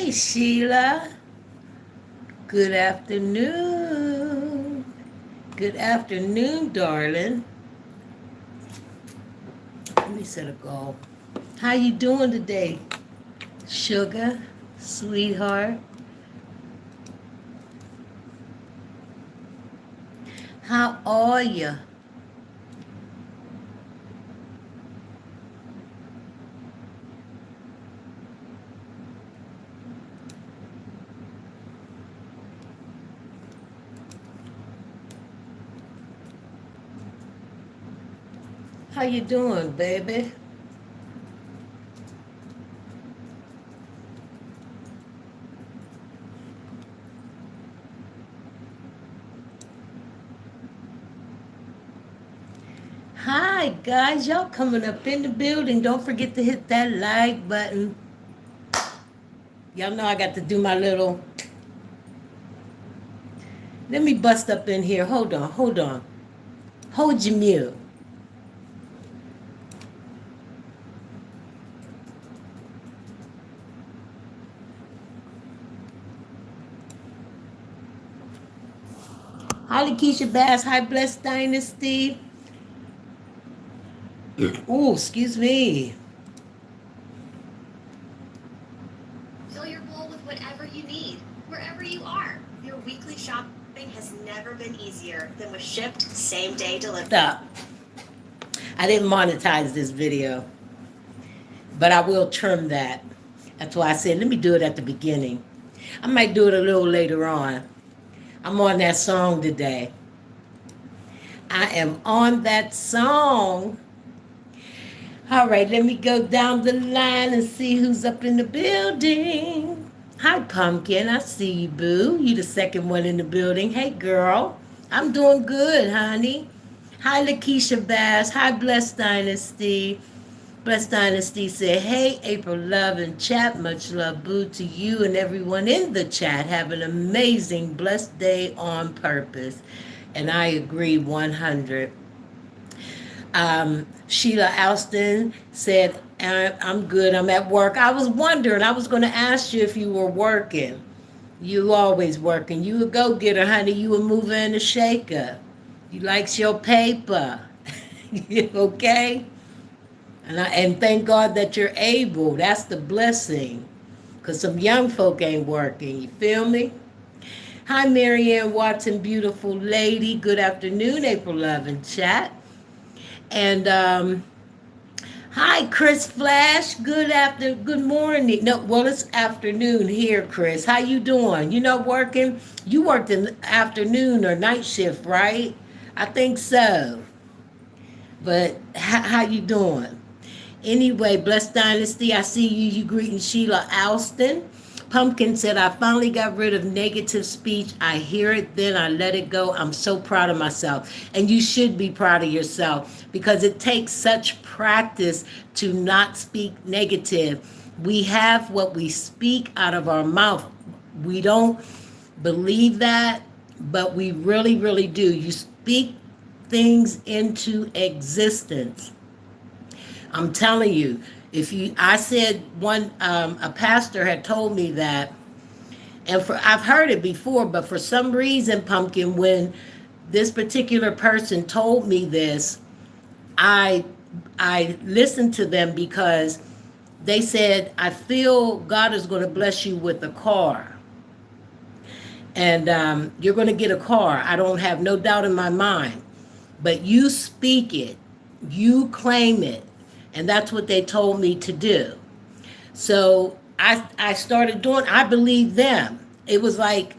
Hey, Sheila. Good afternoon. Good afternoon, darling. Let me set a goal. How you doing today, sugar, sweetheart? How are you? How you doing, baby? Hi, guys. Y'all coming up in the building. Don't forget to hit that like button. Y'all know I got to do my little... Let me bust up in here. Hold on, hold on. Hold your mute. Hi, Lakeisha Bass. Hi, Blessed Dynasty. Oh, excuse me. Fill your bowl with whatever you need, wherever you are. Your weekly shopping has never been easier than with shipped same-day delivery. Stop. I didn't monetize this video, but I will trim that. That's why I said, let me do it at the beginning. I might do it a little later on. I'm on that song today. I am on that song. All right, let me go down the line and see who's up in the building. Hi, Pumpkin. I see you, boo. You the second one in the building. Hey, girl. I'm doing good, honey. Hi, Lakeisha Bass. Hi, Blessed Dynasty. Blessed Dynasty said, hey, April Love and chat. Much love, boo, to you and everyone in the chat. Have an amazing, blessed day on purpose. And I agree 100. Sheila Alston said, I'm good. I'm at work. I was wondering. I was going to ask you if you were working. You always working. You a go-getter, honey. You a mover and a shaker. You likes your paper. Okay? And thank God that you're able. That's the blessing. Because some young folk ain't working. You feel me? Hi, Marianne Watson, beautiful lady. Good afternoon, April Love and chat. And hi, Chris Flash. Good morning. No, well, it's afternoon here, Chris. How you doing? You not working? You worked in afternoon or night shift, right? I think so. But how you doing? Anyway, Blessed Dynasty, I see you. You greeting Sheila Alston. Pumpkin said, I finally got rid of negative speech. I hear it, then I let it go. I'm so proud of myself. And you should be proud of yourself because it takes such practice to not speak negative. We have what we speak out of our mouth. We don't believe that, but we really, really do. You speak things into existence. I'm telling you, I said a pastor had told me that, and I've heard it before, but for some reason, Pumpkin, when this particular person told me this, I listened to them because they said, I feel God is going to bless you with a car. And you're going to get a car. I don't have no doubt in my mind. But you speak it. You claim it. And that's what they told me to do. So I started doing, I believed them. It was like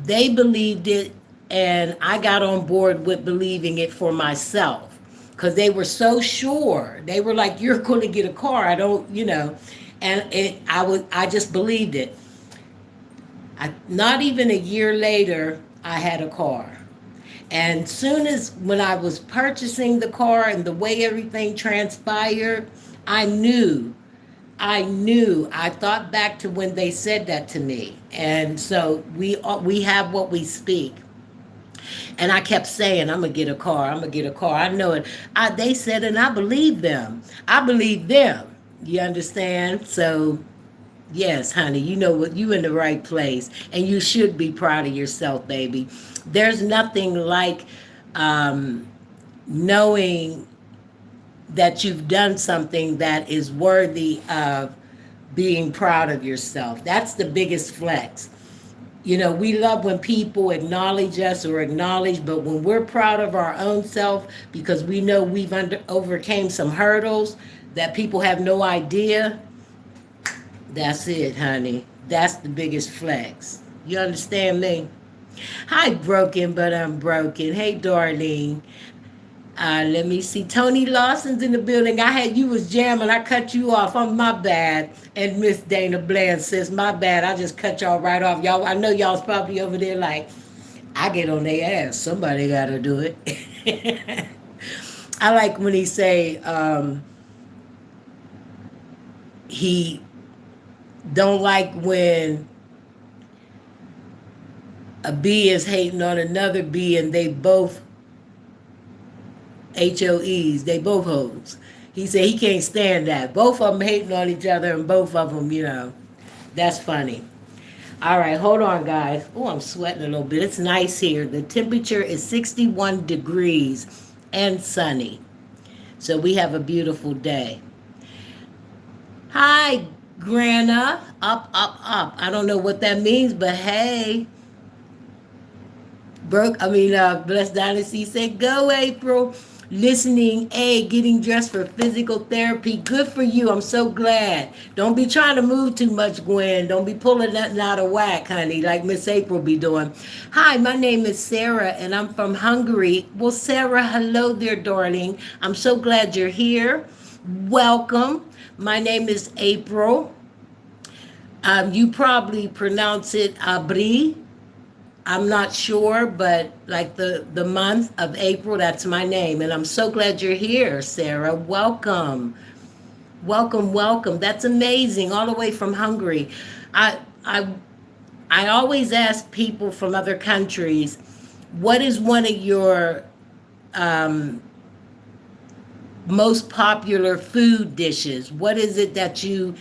they believed it and I got on board with believing it for myself. Because they were so sure. They were like, you're going to get a car. I don't, and I just believed it. Not even a year later, I had a car. And soon as when I was purchasing the car and the way everything transpired, I knew. I thought back to when they said that to me. And so we have what we speak. And I kept saying, I'm going to get a car. I'm going to get a car. I know it. They said, and I believe them. I believe them. You understand? So Yes, honey, you know what, you in the right place, and you should be proud of yourself, baby. There's nothing like um, knowing that you've done something that is worthy of being proud of yourself. That's the biggest flex. You know, we love when people acknowledge us or acknowledge, but when we're proud of our own self because we know we've overcame some hurdles that people have no idea, that's it, honey. That's the biggest flex. You understand me? Hi, broken, but I'm broken. Hey, darling. Let me see. Tony Lawson's in the building. I had you was jamming. I cut you off. I'm my bad. And Miss Dana Bland says, my bad. I just cut y'all right off. Y'all, I know y'all's probably over there like, I get on their ass. Somebody got to do it. I like when he say he don't like when a bee is hating on another bee and they both HOEs, they both hoes. He said he can't stand that. Both of them hating on each other and both of them, you know. That's funny. All right, hold on, guys. Oh, I'm sweating a little bit. It's nice here. The temperature is 61 degrees and sunny. So we have a beautiful day. Hi, Grana. Up, up, up. I don't know what that means, but hey. Blessed Dynasty said, go, April. Listening, getting dressed for physical therapy. Good for you. I'm so glad. Don't be trying to move too much, Gwen. Don't be pulling nothing out of whack, honey, like Miss April be doing. Hi, my name is Sarah, and I'm from Hungary. Well, Sarah, hello there, darling. I'm so glad you're here. Welcome. My name is April. You probably pronounce it Abri. I'm not sure, but like the month of April, that's my name. And I'm so glad you're here, Sarah. Welcome. Welcome, welcome. That's amazing. All the way from Hungary. I I I always ask people from other countries, what is one of your um, most popular food dishes? What is it that you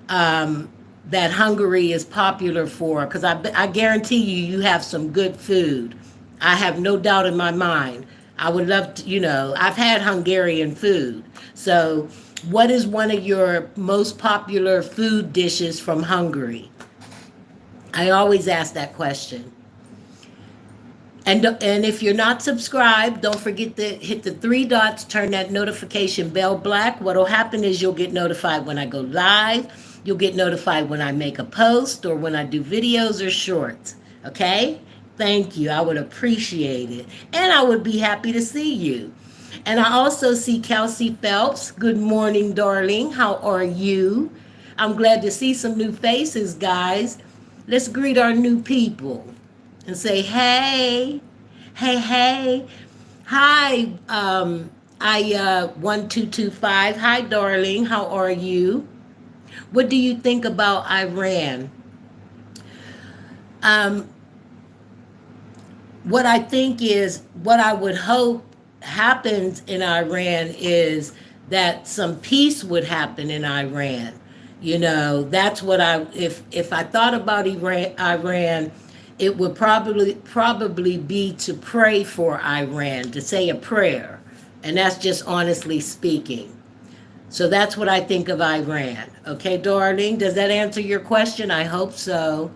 um, that Hungary is popular for? Because I guarantee you have some good food. I have no doubt in my mind. I would love to, I've had Hungarian food. So, what is one of your most popular food dishes from Hungary? I always ask that question. And if you're not subscribed, don't forget to hit the three dots, turn that notification bell black. What'll happen is you'll get notified when I go live. You'll get notified when I make a post or when I do videos or shorts. Okay? Thank you. I would appreciate it. And I would be happy to see you. And I also see Kelsey Phelps. Good morning, darling. How are you? I'm glad to see some new faces, guys. Let's greet our new people and say, hey, hey, hey. Hi, I 1225. Hi, darling. How are you? What do you think about Iran? What I think is, what I would hope happens in Iran is that some peace would happen in Iran. That's what if I thought about Iran, it would probably be to pray for Iran, to say a prayer. And that's just honestly speaking. So that's what I think of Iran. Okay, darling? Does that answer your question? I hope so.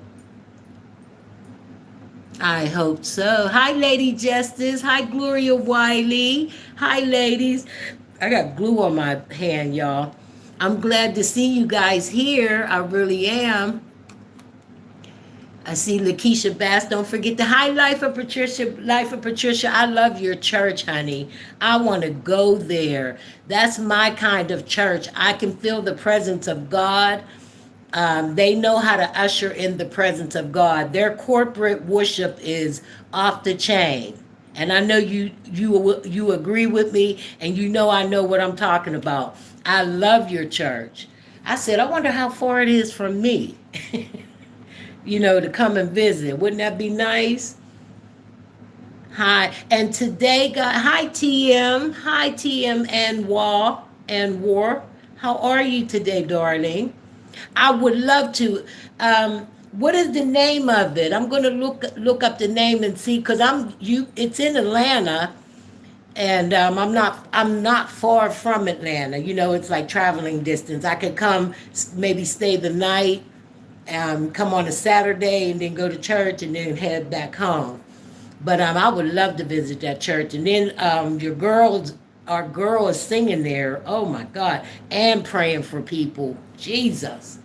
I hope so. Hi, Lady Justice. Hi, Gloria Wiley. Hi, ladies. I got glue on my hand, y'all. I'm glad to see you guys here. I really am. I see Lakeisha Bass. Don't forget the Hi, Life of Patricia. Life of Patricia. I love your church, honey. I want to go there. That's my kind of church. I can feel the presence of God. They know how to usher in the presence of God. Their corporate worship is off the chain. And I know you agree with me, and I know what I'm talking about. I love your church. I said, I wonder how far it is from me, to come and visit. Wouldn't that be nice? Hi. And today, God, hi, TM. Hi, TM and War. How are you today, darling? I would love to. What is the name of it? I'm gonna look up the name and see because It's in Atlanta, and I'm not far from Atlanta. It's like traveling distance. I could come, maybe stay the night, come on a Saturday, and then go to church, and then head back home. But I would love to visit that church. And then our girl is singing there. Oh my God, and praying for people. Jesus.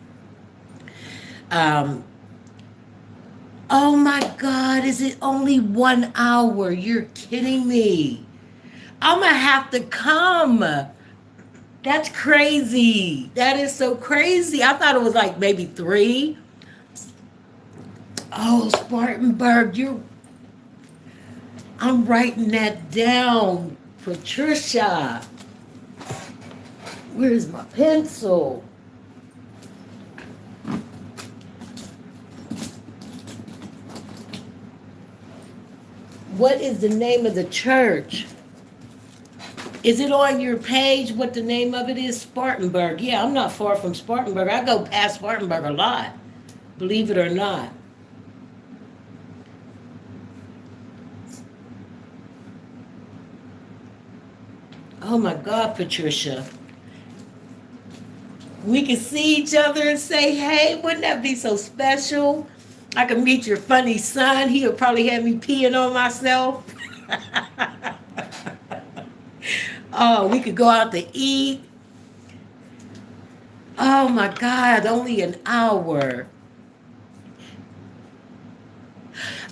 Um, oh my God, is it only 1 hour? You're kidding me. I'm gonna have to come. That's crazy. That is so crazy. I thought it was like maybe 3. Oh, Spartanburg, I'm writing that down. Patricia, where's my pencil? What is the name of the church? Is it on your page what the name of it is? Spartanburg. Yeah, I'm not far from Spartanburg. I go past Spartanburg a lot, believe it or not. Oh my God, Patricia. We can see each other and say, hey, wouldn't that be so special? I could meet your funny son. He would probably have me peeing on myself. Oh, we could go out to eat. Oh my God, only an hour.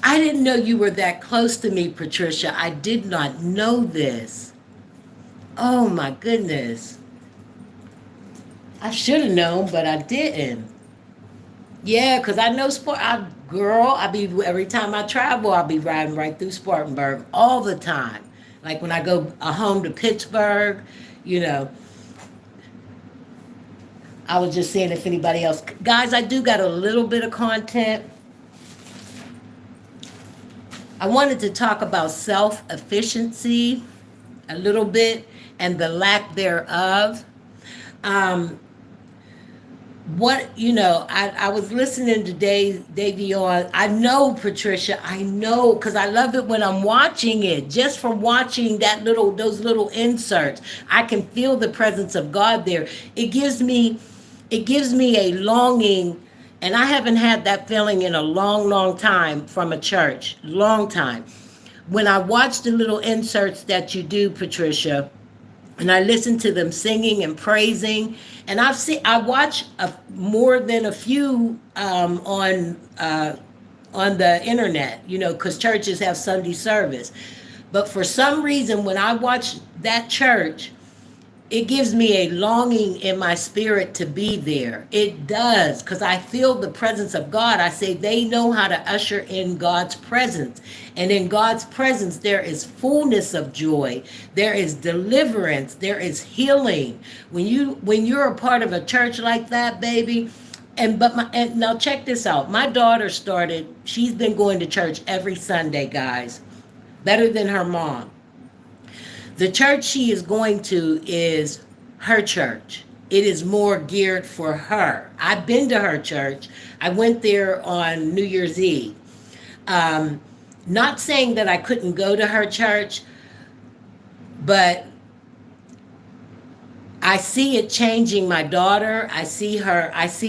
I didn't know you were that close to me, Patricia. I did not know this. Oh my goodness. I should have known, but I didn't. Yeah, because I know every time I travel, I'll be riding right through Spartanburg all the time. Like when I go home to Pittsburgh, you know, I was just saying if anybody else. Guys, I do got a little bit of content. I wanted to talk about self-sufficiency a little bit and the lack thereof. Um, I was listening to Davey on. I know, Patricia, I know, because I love it when I'm watching it. Just from watching those little inserts, I can feel the presence of God there. It gives me a longing, and I haven't had that feeling in a long, long time from a church. Long time. When I watch the little inserts that you do, Patricia, and I listen to them singing and praising, and I watch more than a few on the internet, because churches have Sunday service. But for some reason, when I watch that church, it gives me a longing in my spirit to be there. It does, because I feel the presence of God. I say they know how to usher in God's presence. And in God's presence, there is fullness of joy. There is deliverance. There is healing. When you're a part of a church like that, baby. And now check this out. My daughter she's been going to church every Sunday, guys. Better than her mom. The church she is going to is her church. It is more geared for her. I've been to her church. I went there on New Year's Eve. Not saying that I couldn't go to her church, but I see it changing my daughter. I see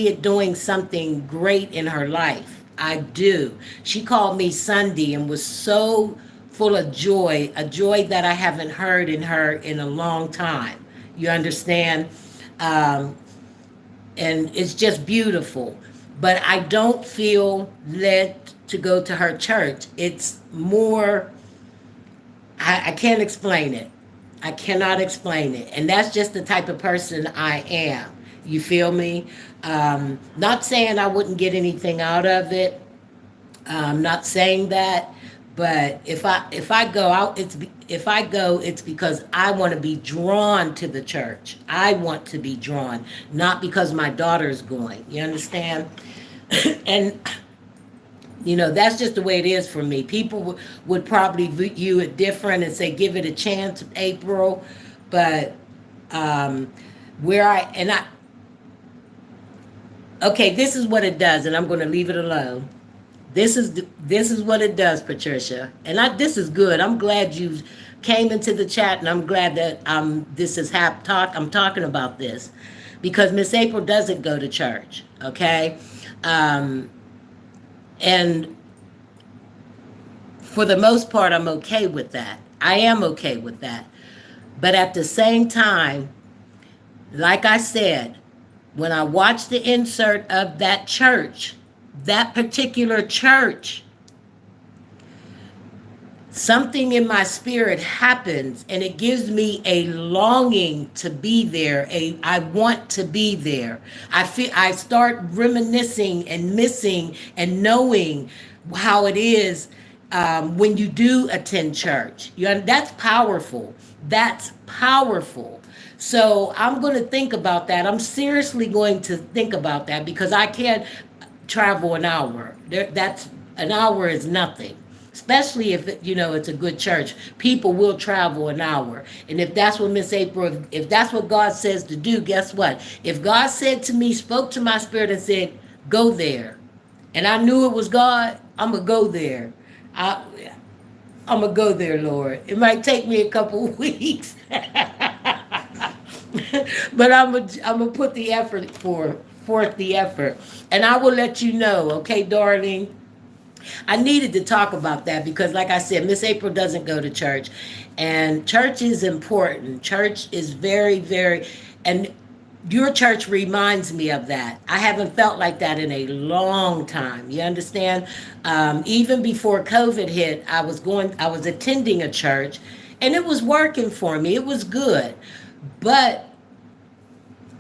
it doing something great in her life. I do. She called me Sunday and was so full of joy, a joy that I haven't heard in her in a long time. You understand? And it's just beautiful. But I don't feel led to go to her church. It's more, I can't explain it. I cannot explain it. And that's just the type of person I am. You feel me? Not saying I wouldn't get anything out of it. I'm not saying that. But if I go out, it's because I want to be drawn to the church. I want to be drawn, not because my daughter's going. You understand? And that's just the way it is for me. People would probably view it different and say give it a chance, April. But Okay, this is what it does, and I'm going to leave it alone. This is what it does, Patricia. And this is good. I'm glad you came into the chat, and I'm glad that this is I'm talking about this because Miss April doesn't go to church. Okay, um, and for the most part, I'm okay with that. I am okay with that. But at the same time, like I said, when I watched the insert of that church, that particular church, something in my spirit happens and it gives me a longing to be there. I want to be there. I start reminiscing and missing and knowing how it is when you do attend church. That's powerful. That's powerful. So I'm going to think about that. I'm seriously going to think about that because I can't travel an hour. That's an hour is nothing. Especially if it's a good church, people will travel an hour. And if that's what Miss April, if that's what God says to do, guess what? If God said to me, spoke to my spirit and said, "Go there," and I knew it was God, I'm gonna go there. I'm gonna go there, Lord. It might take me a couple of weeks, but I'm gonna put the effort forth the effort, and I will let you know, okay, darling. I needed to talk about that because, like I said, Miss April doesn't go to church, and church is important. Church is very, very, and your church reminds me of that. I haven't felt like that in a long time. You understand? Even before COVID hit, I was attending a church, and it was working for me. It was good, but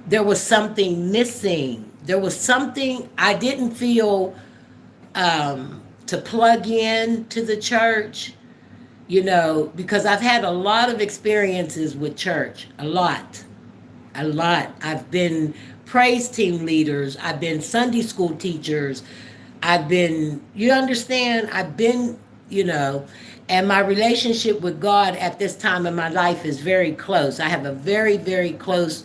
there was something missing. There was something I didn't feel to plug in to the church, because I've had a lot of experiences with church. A lot. I've been praise team leaders. I've been Sunday school teachers. You understand? And my relationship with God at this time in my life is very close. I have a very, very close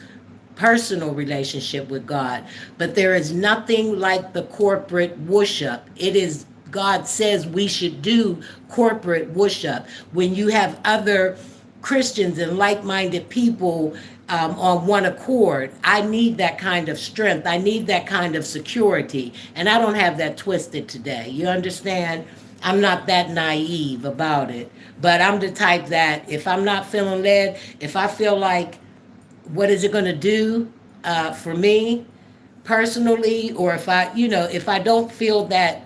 personal relationship with God. But there is nothing like the corporate worship. It is, God says we should do corporate worship. When you have other Christians and like-minded people on one accord, I need that kind of strength. I need that kind of security. And I don't have that twisted today. You understand? I'm not that naive about it. But I'm the type that if I'm not feeling led, if I feel like, what is it going to do for me personally, or if I don't feel that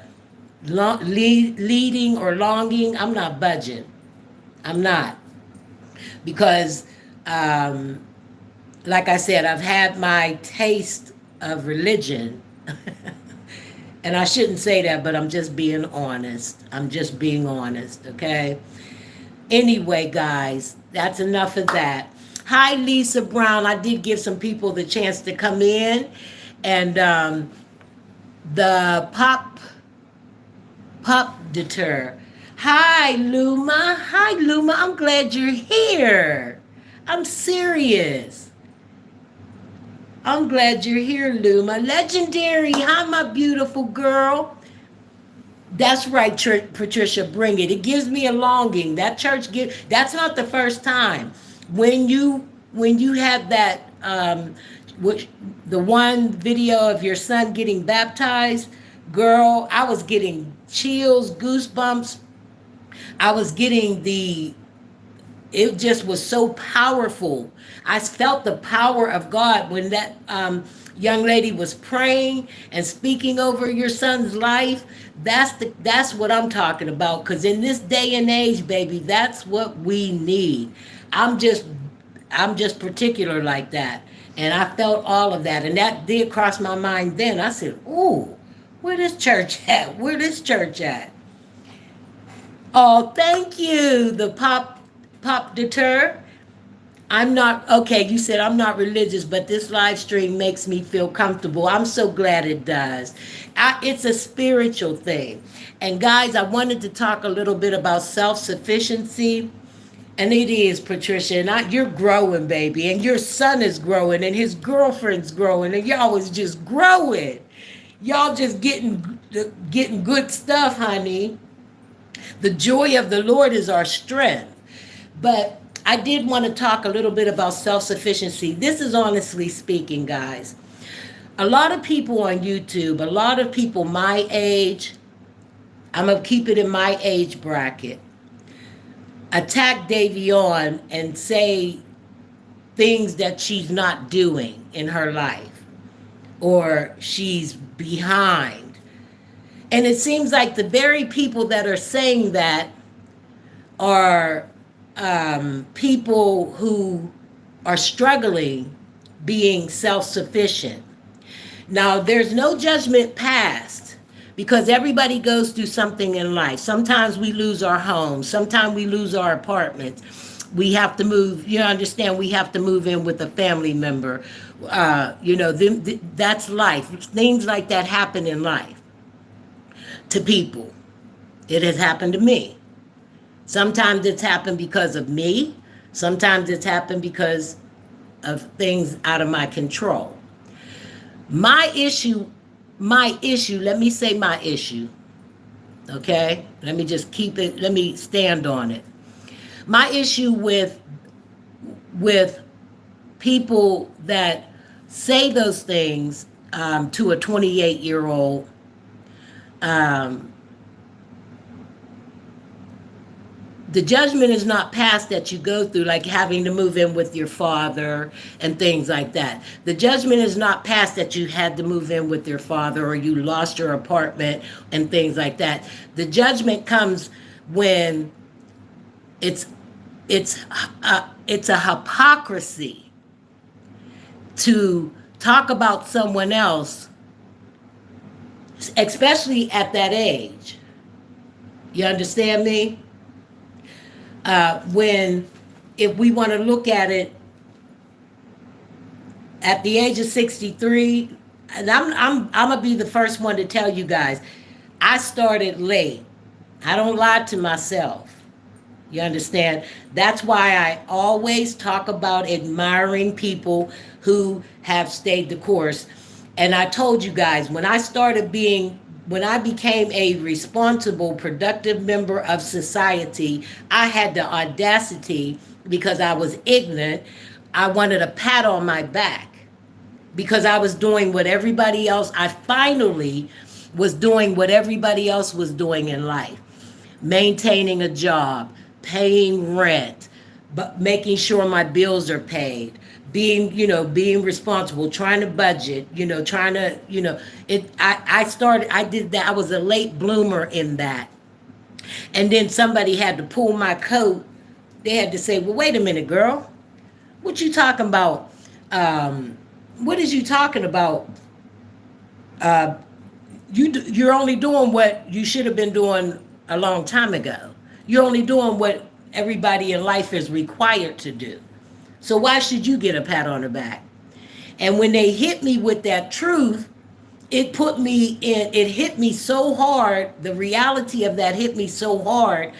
leading or longing, I'm not budging. I'm not. Because, like I said, I've had my taste of religion. And I shouldn't say that, but I'm just being honest. Okay? Anyway, guys, that's enough of that. Hi, Lisa Brown. I did give some people the chance to come in. And the pop deter. Hi, Luma. I'm glad you're here. I'm serious. I'm glad you're here, Luma. Legendary. Hi, my beautiful girl. That's right, Patricia. Bring it. It gives me a longing. That church that's not the first time. When you have that the one video of your son getting baptized, girl, I was getting chills, goosebumps. I was getting it just was so powerful. I felt the power of God when that young lady was praying and speaking over your son's life. That's what I'm talking about. Because in this day and age, baby, that's what we need. I'm just particular like that. And I felt all of that. And that did cross my mind then. I said, ooh, where this church at? Oh, thank you, the pop deter. I'm not, okay, you said I'm not religious, but this live stream makes me feel comfortable. I'm so glad it does. It's a spiritual thing. And guys, I wanted to talk a little bit about self-sufficiency. And it is, Patricia, and you're growing, baby, and your son is growing, and his girlfriend's growing, and y'all is just growing. Y'all just getting good stuff, honey. The joy of the Lord is our strength. But I did want to talk a little bit about self-sufficiency. This is honestly speaking, guys. A lot of people on YouTube, a lot of people my age, I'm going to keep it in my age bracket, attack Davion and say things that she's not doing in her life or she's behind. And it seems like the very people that are saying that are people who are struggling being self-sufficient. Now, there's no judgment passed because everybody goes through something in life. Sometimes we lose our homes. Sometimes we lose our apartments. We have to move. You understand? We have to move in with a family member. That's life. Things like that happen in life to people. It has happened to me. Sometimes it's happened because of me. Sometimes it's happened because of things out of my control. My issue, let me say my issue, okay? Let me just keep it, let me stand on it. My issue with people that say those things to a 28-year-old, the judgment is not passed that you go through, like having to move in with your father and things like that. The judgment is not passed that you had to move in with your father or you lost your apartment and things like that. The judgment comes when it's a hypocrisy to talk about someone else, especially at that age. You understand me? If we want to look at it at the age of 63, and I'm gonna be the first one to tell you guys, I started late. I don't lie to myself. You understand? That's why I always talk about admiring people who have stayed the course. And I told you guys, when I became a responsible, productive member of society, I had the audacity, because I was ignorant, I wanted a pat on my back because I was doing what everybody else, I finally was doing what everybody else was doing in life. Maintaining a job, paying rent, but making sure my bills are paid, being responsible, trying to budget, I did that. I was a late bloomer in that. And then somebody had to pull my coat. They had to say, well, wait a minute, girl. What you talking about? What is you talking about? You're only doing what you should have been doing a long time ago. You're only doing what everybody in life is required to do. So why should you get a pat on the back? And when they hit me with that truth, it hit me so hard. The reality of that hit me so hard.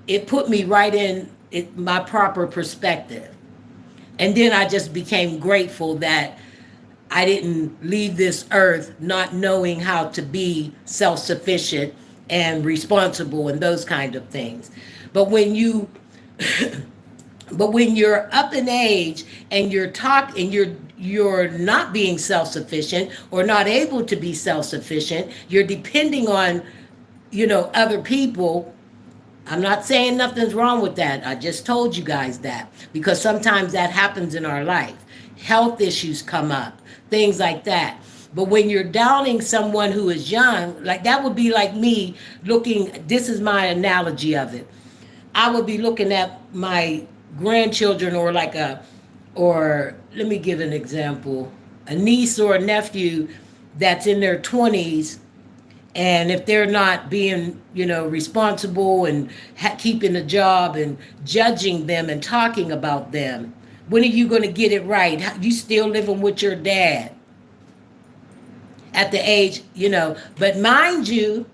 It put me right in my proper perspective. And then I just became grateful that I didn't leave this earth not knowing how to be self-sufficient and responsible and those kind of things. But when you're up in age and you're not being self-sufficient or not able to be self-sufficient, you're depending on, other people. I'm not saying nothing's wrong with that. I just told you guys that because sometimes that happens in our life. Health issues come up, things like that. But when you're downing someone who is young, like that would be like me this is my analogy of it. I would be looking at my grandchildren or let me give an example, a niece or a nephew that's in their 20s, and if they're not being, responsible and keeping a job and judging them and talking about them, when are you going to get it right? You still living with your dad at the age, but mind you,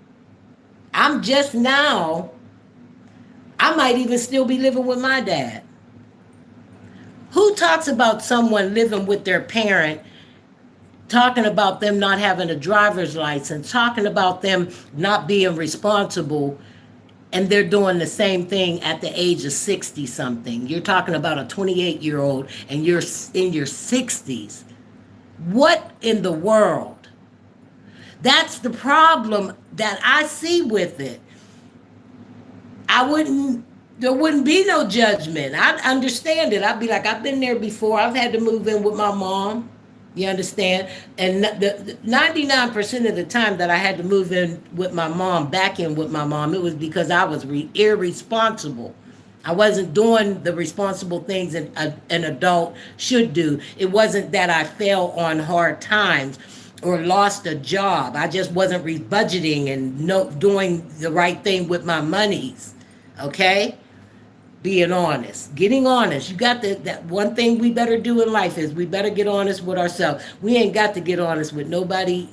I'm just now, I might even still be living with my dad. Who talks about someone living with their parent talking about them not having a driver's license, talking about them not being responsible, and they're doing the same thing at the age of 60 something. You're talking about a 28-year-old and you're in your 60s. What in the world? That's the problem that I see with it. There wouldn't be no judgment. I'd understand it. I'd be like, I've been there before. I've had to move in with my mom. You understand? And the 99% of the time that I had to move in with my mom, back in with my mom, it was because I was irresponsible. I wasn't doing the responsible things an adult should do. It wasn't that I fell on hard times or lost a job. I just wasn't budgeting and doing the right thing with my monies. Okay? Being honest, getting honest. You got that one thing we better do in life is we better get honest with ourselves. We ain't got to get honest with nobody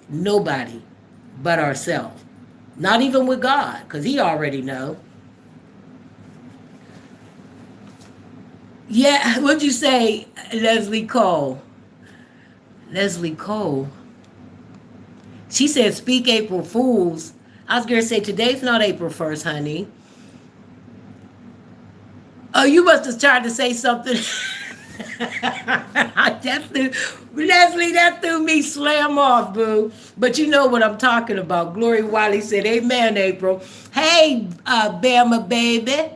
but ourselves. Not even with God, because he already know. Yeah, what'd you say, Leslie Cole? Leslie Cole. She said, speak April Fools. I was going to say, today's not April 1st, honey. Oh, you must have tried to say something. Leslie, that threw me slam off, boo. But you know what I'm talking about. Glory Wiley said, amen, April. Hey, Bama baby.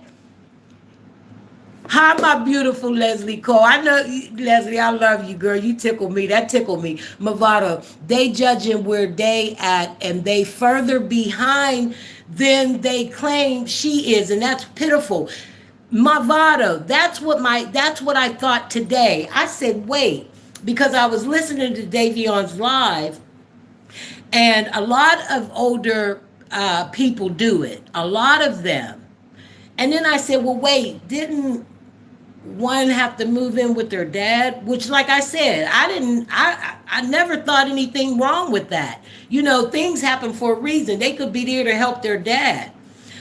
Hi, my beautiful Leslie Cole. I know, Leslie, I love you, girl. You tickle me. That tickled me. Mavado, they judging where they at, and they further behind than they claim she is, and that's pitiful. Mavado, that's what I thought today. I said, wait, because I was listening to Davion's live, and a lot of older people do it, a lot of them. And then I said, well, wait, didn't one have to move in with their dad? Which, like I said, I never thought anything wrong with that. You know, things happen for a reason. They could be there to help their dad.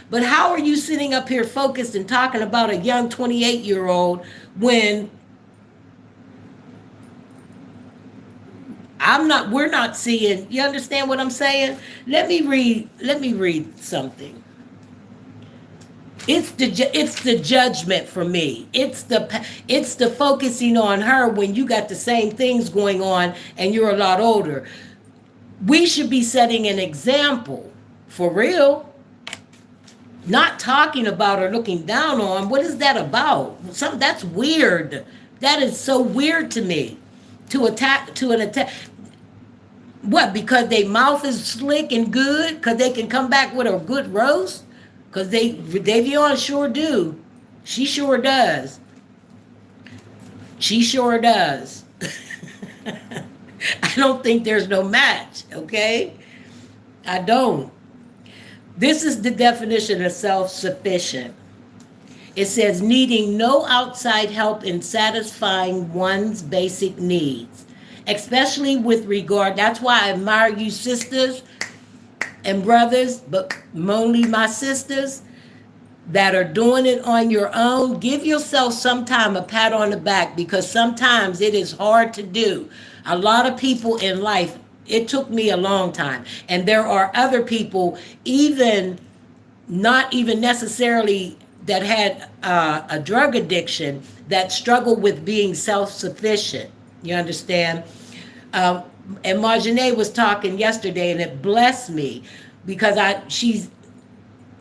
But how are you sitting up here focused and talking about a young 28-year-old when we're not seeing, you understand what I'm saying? Let me read something. It's the judgment for me. It's the focusing on her when you got the same things going on and you're a lot older. We should be setting an example, for real. Not talking about or looking down on. What is that about? That's weird. That is so weird to me. To an attack. What? Because their mouth is slick and good? Because they can come back with a good roast? Because Davion sure do. She sure does. She sure does. I don't think there's no match, okay? I don't. This is the definition of self-sufficient. It says needing no outside help in satisfying one's basic needs, especially with regard, that's why I admire you sisters and brothers, but mainly my sisters that are doing it on your own. Give yourself sometime a pat on the back, because sometimes it is hard to do. A lot of people in life, it took me a long time. And there are other people, not even necessarily that had a drug addiction, that struggle with being self-sufficient. You understand? And Marjane was talking yesterday, and it blessed me, because she's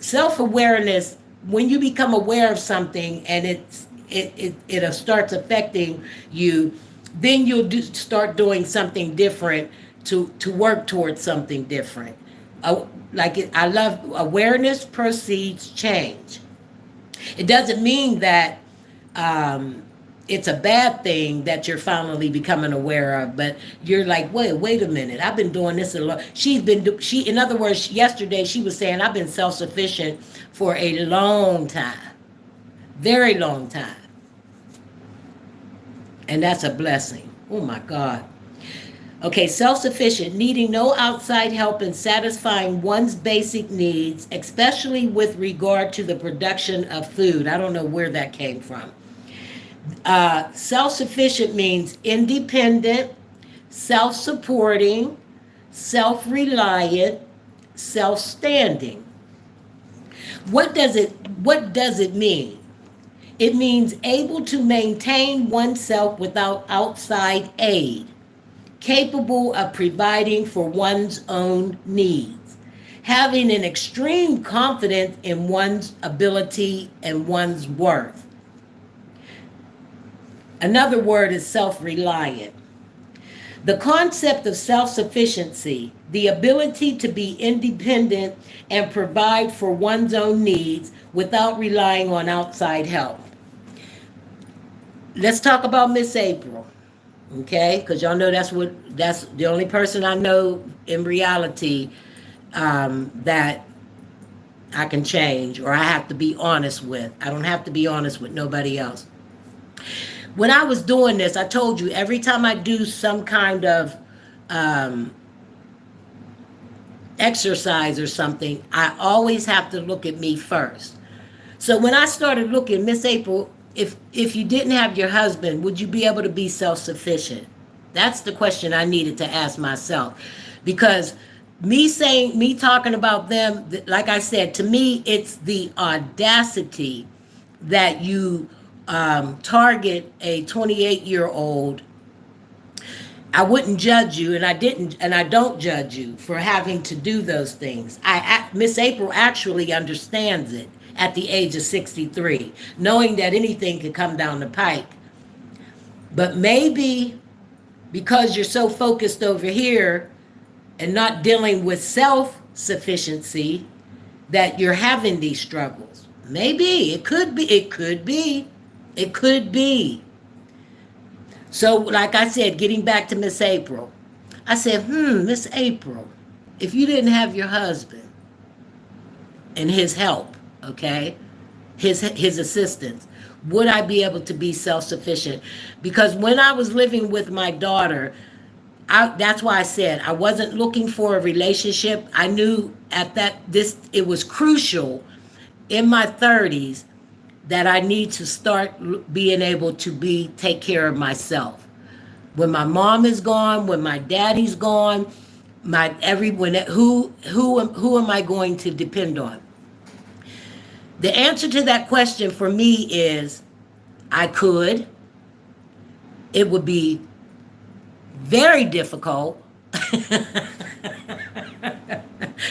self-awareness. When you become aware of something and it starts affecting you, then you'll start doing something different to work towards something different. I love awareness precedes change. It doesn't mean that it's a bad thing that you're finally becoming aware of, but you're like, wait a minute, I've been doing this a lot. In other words, yesterday she was saying, I've been self-sufficient for a long time, very long time. And that's a blessing. Oh my God. Okay, self-sufficient, needing no outside help in satisfying one's basic needs, especially with regard to the production of food. I don't know where that came from. Self-sufficient means independent, self-supporting, self-reliant, self-standing. What does it mean? It means able to maintain oneself without outside aid, capable of providing for one's own needs, having an extreme confidence in one's ability and one's worth. Another word is self-reliant. The concept of self-sufficiency, the ability to be independent and provide for one's own needs without relying on outside help. Let's talk about Miss April, okay? Because y'all know that's the only person I know in reality that I can change or I have to be honest with. I don't have to be honest with nobody else. When I was doing this, I told you every time I do some kind of exercise or something, I always have to look at me first. So when I started looking, Miss April, if you didn't have your husband, would you be able to be self-sufficient? That's the question I needed to ask myself. Because me talking about them, like I said, to me, it's the audacity that you target a 28-year-old. I wouldn't judge you, and I don't judge you for having to do those things. Miss April actually understands it at the age of 63, knowing that anything could come down the pike. But maybe because you're so focused over here and not dealing with self-sufficiency that you're having these struggles. Maybe it could be. So, like I said, getting back to Miss April, I said, Miss April, if you didn't have your husband and his help, okay, his assistance, would I be able to be self-sufficient? Because when I was living with my daughter, that's why I said I wasn't looking for a relationship. I knew it was crucial in my 30s that I need to start being able to take care of myself. When my mom is gone, when my daddy's gone, who am I going to depend on? The answer to that question for me is I could. It would be very difficult.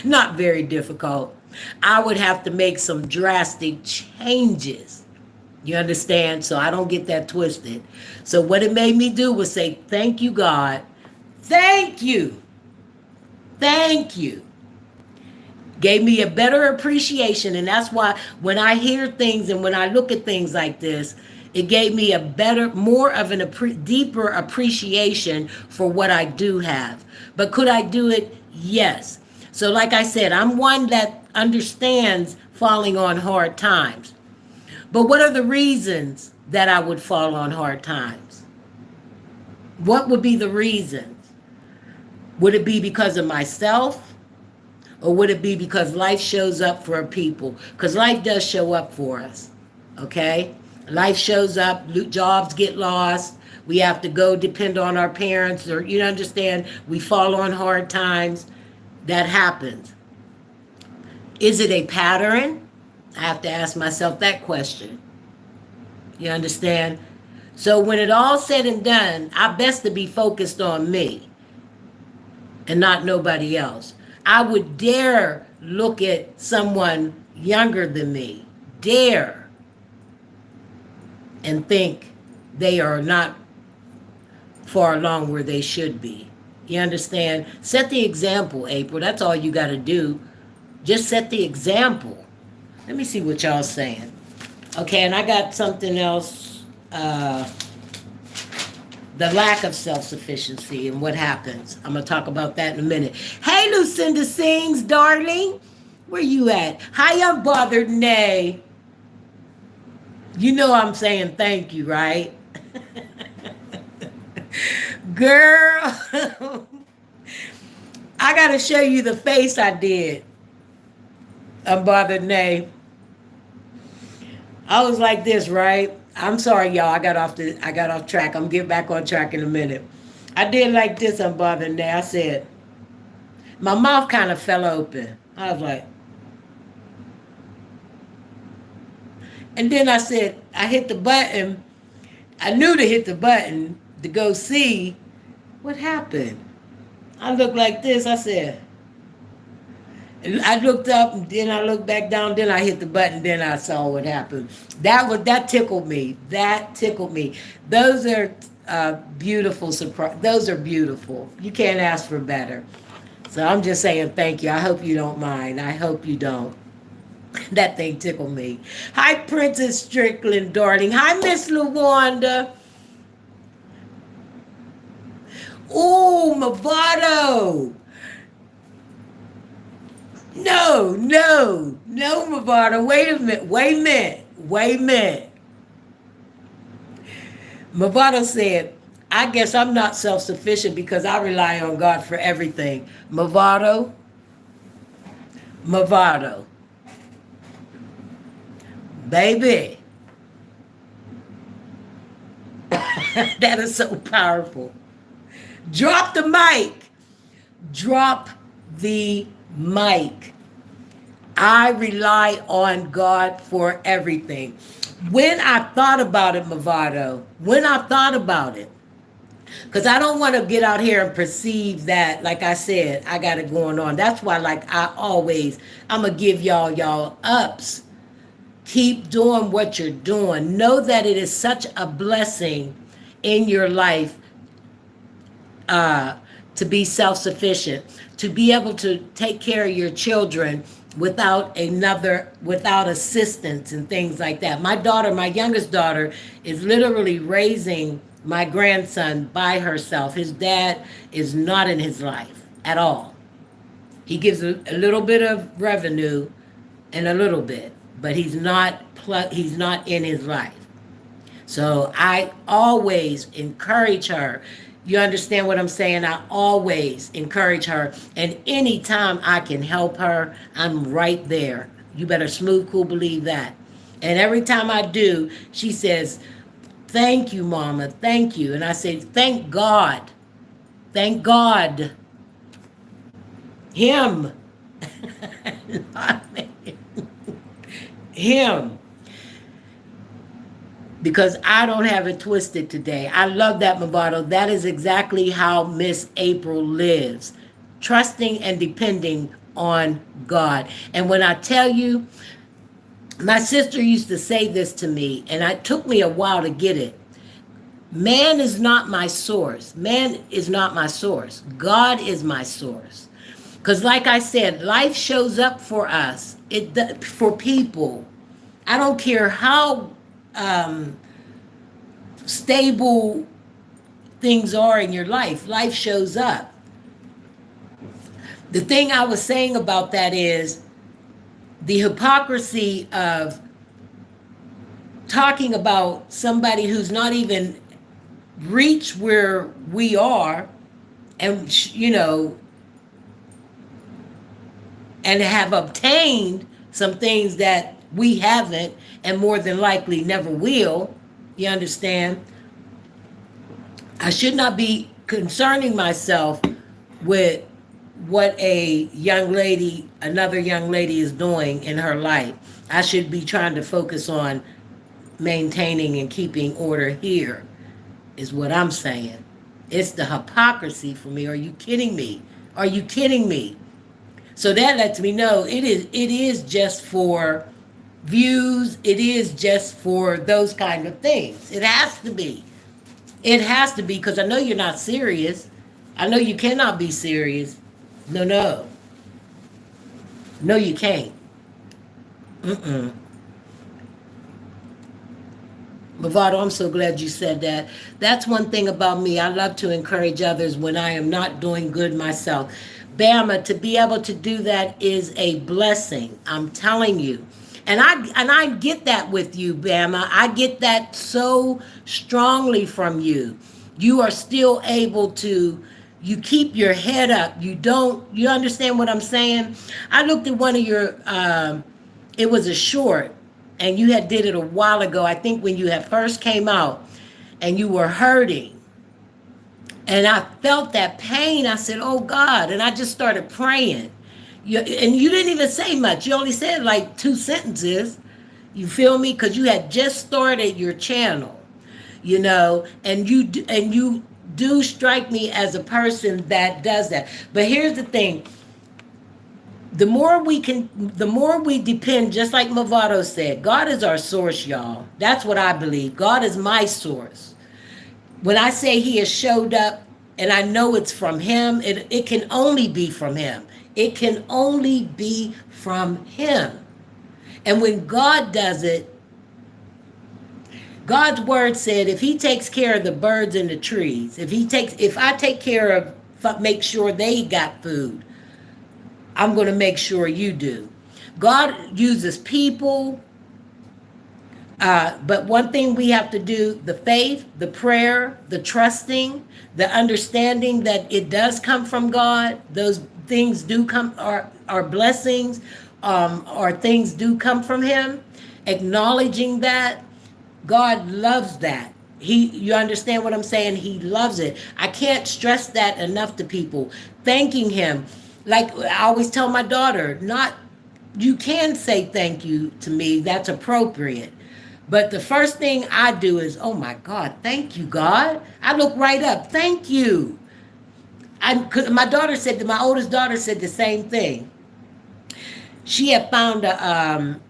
Not very difficult. I would have to make some drastic changes. You understand? So I don't get that twisted. So what it made me do was say, thank you, God. Thank you. Thank you. Gave me a better appreciation. And that's why when I hear things and when I look at things like this, it gave me more of a deeper appreciation for what I do have. But could I do it? Yes. So like I said, I'm one that understands falling on hard times. But what are the reasons that I would fall on hard times? What would be the reasons? Would it be because of myself? Or would it be because life shows up for people? Because life does show up for us, okay? Life shows up, jobs get lost, we have to go depend on our parents, or you understand, we fall on hard times. That happens. Is it a pattern? I have to ask myself that question. You understand? So when it all said and done, I best to be focused on me and not nobody else. I would dare look at someone younger than me, dare, and think they are not far along where they should be. You understand? Set the example, April. That's all you got to do. Just set the example. Let me see what y'all saying. Okay, and I got something else. The lack of self-sufficiency and what happens. I'm going to talk about that in a minute. Hey, Lucinda Sings, darling. Where you at? Hi, Unbothered Nay. You know I'm saying thank you, right? Girl, I got to show you the face I did. Unbothered Nay. I was like this, right? I'm sorry, y'all. I got off track. I'm getting back on track in a minute. I did like this unbothered day. I said, my mouth kind of fell open. I was like, and then I said, I hit the button. I knew to hit the button to go see what happened. I looked like this. I said, and I looked up and then I looked back down. Then I hit the button. Then I saw what happened. That tickled me. That tickled me. Those are beautiful surprise. Those are beautiful. You can't ask for better. So I'm just saying thank you. I hope you don't mind. I hope you don't. That thing tickled me. Hi, Princess Strickland, darling. Hi, Miss Lawanda. Ooh, Movado. No, Movado. Wait a minute. Movado said, I guess I'm not self-sufficient because I rely on God for everything. Movado. Baby. That is so powerful. Drop the mic. Drop the mic. I rely on God for everything. When I thought about it, Movado, because I don't want to get out here and perceive that, like I said, I got it going on. That's why, like I'm going to give y'all ups. Keep doing what you're doing. Know that it is such a blessing in your life to be self-sufficient, to be able to take care of your children without assistance and things like that. My youngest daughter, is literally raising my grandson by herself. His dad is not in his life at all. He gives a little bit of revenue and a little bit, but he's not in his life. So I always encourage her. You understand what I'm saying? I always encourage her. And anytime I can help her, I'm right there. You better smooth, cool, believe that. And every time I do, she says, thank you, Mama, thank you. And I say, thank God. Thank God. Him. Not me. Him. Because I don't have it twisted today. I love that, Movado. That is exactly how Miss April lives. Trusting and depending on God. And when I tell you, my sister used to say this to me, and it took me a while to get it. Man is not my source. Man is not my source. God is my source. Because like I said, life shows up for us. For people. I don't care how stable things are in your life. Life shows up. The thing I was saying about that is the hypocrisy of talking about somebody who's not even reached where we are, and and have obtained some things that we haven't, and more than likely never will. You understand? I should not be concerning myself with what another young lady is doing in her life. I should be trying to focus on maintaining and keeping order here, is what I'm saying. It's the hypocrisy for me. Are you kidding me? So that lets me know it is just for views. It is just for those kind of things. It has to be. Because I know you're not serious. I know you cannot be serious. No, you can't. Movado, I'm so glad you said that. That's one thing about me. I love to encourage others when I am not doing good myself. Bama, to be able to do that is a blessing. I'm telling you. And I get that with you, Bama. I get that so strongly from you. You are still able to, you keep your head up. You understand what I'm saying? I looked at one of your, it was a short, and you had did it a while ago, I think when you had first came out, and you were hurting. And I felt that pain. I said, oh God. And I just started praying. And you didn't even say much. You only said like 2 sentences. You feel me? Because you had just started your channel, and you do strike me as a person that does that. But here's the thing. The more we depend, just like Movado said, God is our source, y'all. That's what I believe. God is my source. When I say he has showed up and I know it's from him, it can only be from him. It can only be from him. And when God does it, God's word said if he takes care of the birds and the trees, if I take care of, make sure they got food, I'm going to make sure you do. God uses people. But one thing we have to do, the faith, the prayer, the trusting, the understanding that it does come from God. Those things do come, are blessings, or things do come from him. Acknowledging that God loves that. You understand what I'm saying? He loves it. I can't stress that enough to people. Thanking him. Like I always tell my daughter, you can say thank you to me. That's appropriate. But the first thing I do is, oh my God, thank you, God. I look right up. Thank you. My oldest daughter said the same thing. She had found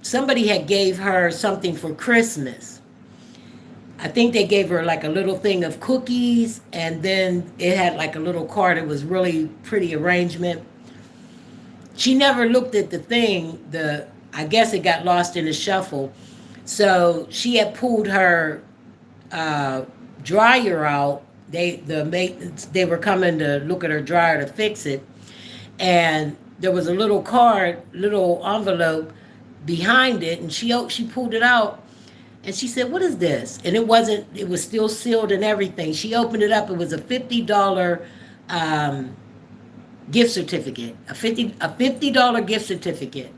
somebody had gave her something for Christmas. I think they gave her like a little thing of cookies, and then it had like a little card. It was really pretty arrangement. She never looked at the thing. I guess it got lost in the shuffle. So she had pulled her dryer out. They were coming to look at her dryer to fix it, and there was a little envelope behind it, and she pulled it out, and she said, "What is this?" And it was still sealed and everything. She opened it up. It was a $50 gift certificate, a $50 gift certificate.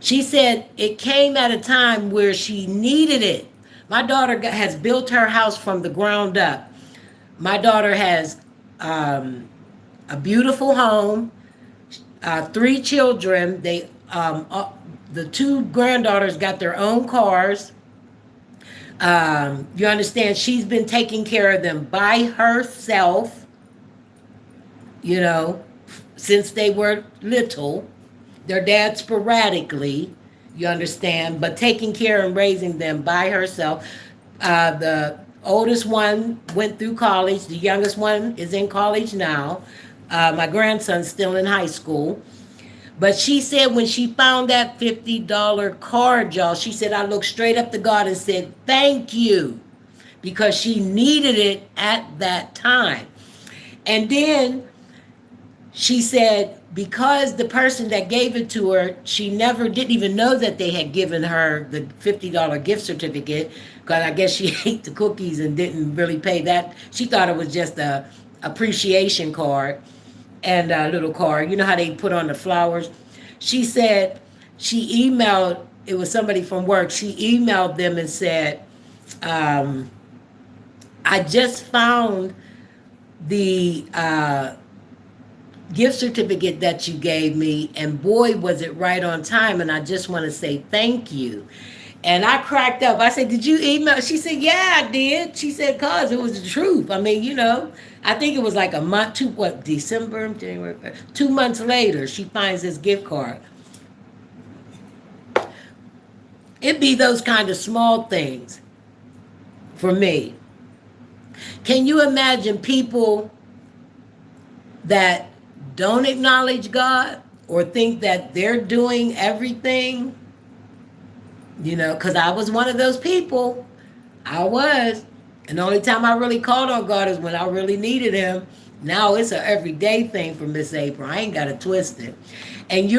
She said it came at a time where she needed it. My daughter has built her house from the ground up. My daughter has a beautiful home, 3 children. The 2 granddaughters got their own cars. You understand? She's been taking care of them by herself, since they were little. Their dad sporadically, you understand, but taking care and raising them by herself. The oldest one went through college. The youngest one is in college now. My grandson's still in high school. But she said when she found that $50 card, y'all, she said, I looked straight up to God and said, thank you, because she needed it at that time. And then she said, because the person that gave it to her, she didn't even know that they had given her the $50 gift certificate, because I guess she ate the cookies and didn't really pay that. She thought it was just a appreciation card and a little card. You know how they put on the flowers? She said she emailed, it was somebody from work, she emailed them and said, I just found the gift certificate that you gave me, and boy was it right on time, and I just want to say thank you. And I cracked up. I said, did you email? She said, yeah, I did. She said, cause it was the truth. I mean, I think it was like a month, December, January, 2 months later, she finds this gift card. It'd be those kind of small things for me. Can you imagine people that don't acknowledge God or think that they're doing everything? Because I was one of those people. I was. And the only time I really called on God is when I really needed him. Now it's an everyday thing for Miss April. I ain't got to twist it. And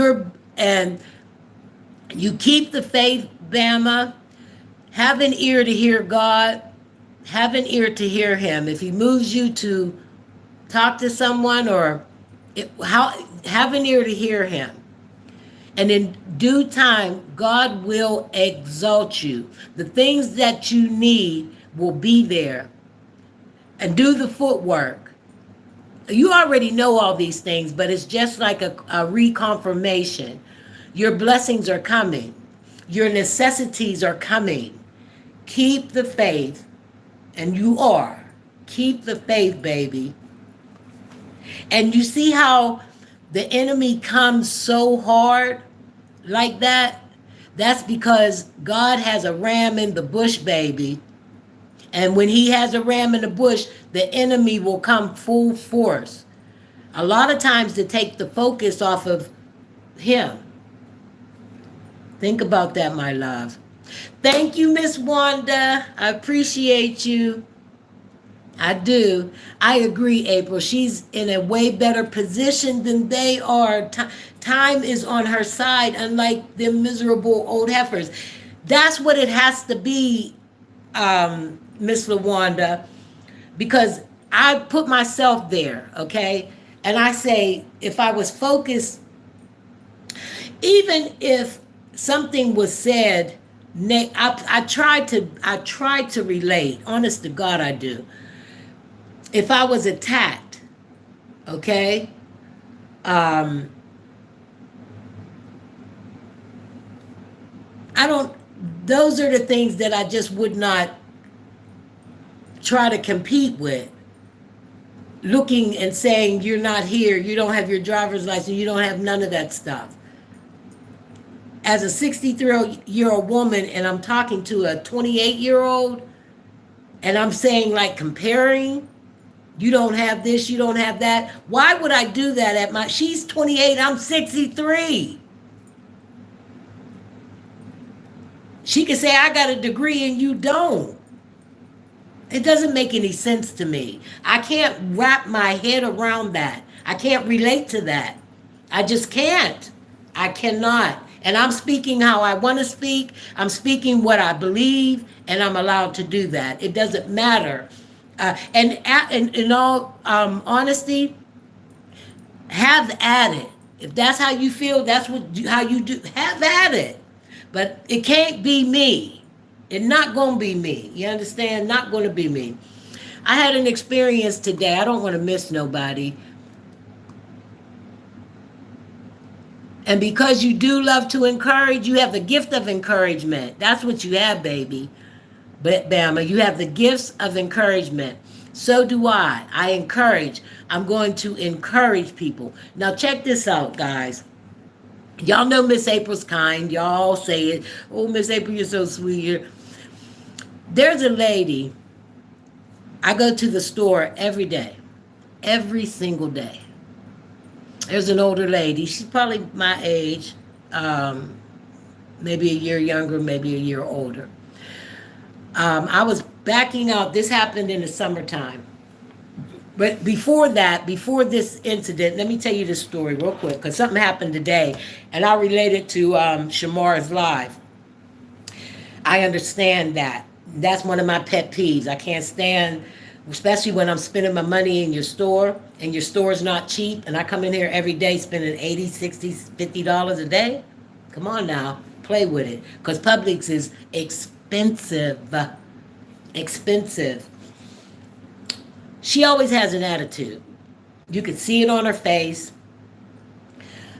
you keep the faith, Bama. Have an ear to hear God. Have an ear to hear him. If he moves you to talk to someone have an ear to hear him. And in due time, God will exalt you. The things that you need will be there. and do the footwork. You already know all these things, but it's just like a reconfirmation. Your blessings are coming. Your necessities are coming. Keep the faith, and you are. Keep the faith, baby. And you see how the enemy comes so hard like that? That's because God has a ram in the bush, baby. And when he has a ram in the bush, the enemy will come full force. A lot of times to take the focus off of him. Think about that, my love. Thank you, Miss Wanda. I appreciate you. I do. I agree, April. She's in a way better position than they are. Time is on her side, unlike them miserable old heifers. That's what it has to be, Miss LaWanda, because I put myself there, okay? And I say, if I was focused, even if something was said, I try to relate. Honest to God, I do. If I was attacked, okay, I don't, those are the things that I just would not try to compete with. Looking and saying, you're not here, you don't have your driver's license, you don't have none of that stuff. As a 63-year-old woman, and I'm talking to a 28-year-old, and I'm saying, like, comparing, you don't have this, you don't have that. Why would I do that at my, she's 28, I'm 63. She could say, I got a degree and you don't. It doesn't make any sense to me. I can't wrap my head around that. I can't relate to that. I just can't. I cannot. And I'm speaking how I want to speak. I'm speaking what I believe, and I'm allowed to do that. It doesn't matter. And in all honesty, have at it. If that's how you feel, that's how you do. Have at it. But it can't be me. It's not going to be me. You understand? Not going to be me. I had an experience today. I don't want to miss nobody. And because you do love to encourage, you have the gift of encouragement. That's what you have, baby. But Bama, you have the gifts of encouragement. So do I. I encourage. I'm going to encourage people. Now check this out, guys. Y'all know Miss April's kind. Y'all say it. Oh, Miss April, you're so sweet. There's a lady. I go to the store every day. Every single day. There's an older lady. She's probably my age. Maybe a year younger, maybe a year older. I was backing out. This happened in the summertime. But before that, before this incident, let me tell you this story real quick, because something happened today, and I relate it to Shamar's live. I understand that. That's one of my pet peeves. I can't stand, especially when I'm spending my money in your store, and your store is not cheap, and I come in here every day spending $80, $60, $50 a day. Come on now, play with it, because Publix is expensive. Expensive. She always has an attitude. You could see it on her face.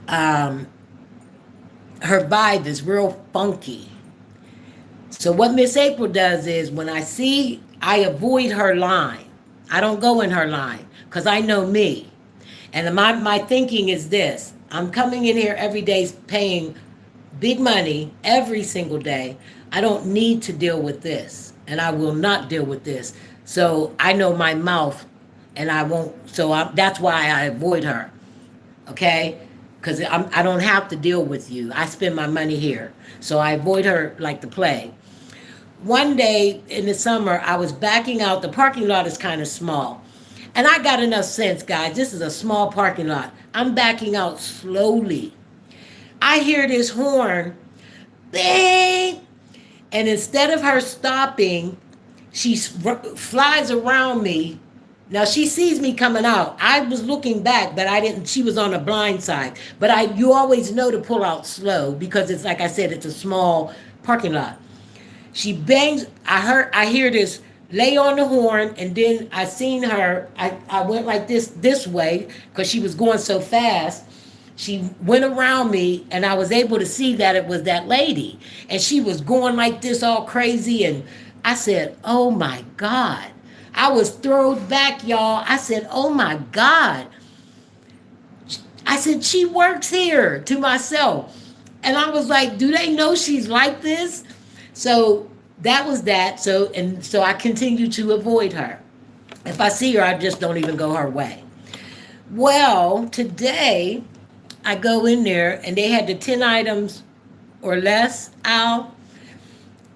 Her vibe is real funky. So what Miss April does is, when I see, I avoid her line. I don't go in her line, because I know me. And my thinking is this. I'm coming in here every day paying big money every single day. I don't need to deal with this, and I will not deal with this. So I know my mouth, and I won't. So that's why I avoid her, okay? Because I don't have to deal with you. I spend my money here, so I avoid her like the plague. One day in the summer, I was backing out. The parking lot is kind of small, and I got enough sense, guys. This is a small parking lot. I'm backing out slowly. I hear this horn, bang, and instead of her stopping, she flies around me. Now she sees me coming out. I was looking back, but I didn't. She was on the blind side. But you always know to pull out slow, because it's like I said, it's a small parking lot. She bangs. I hear this lay on the horn, and then I seen her. I went like this way because she was going so fast. She went around me, and I was able to see that it was that lady, and she was going like this all crazy, and I said, "Oh my God." I was thrown back, y'all. I said, "Oh my God." I said, "She works here," to myself. And I was like, "Do they know she's like this?" So that was that. So I continue to avoid her. If I see her, I just don't even go her way. Well, today I go in there and they had the 10 items or less out,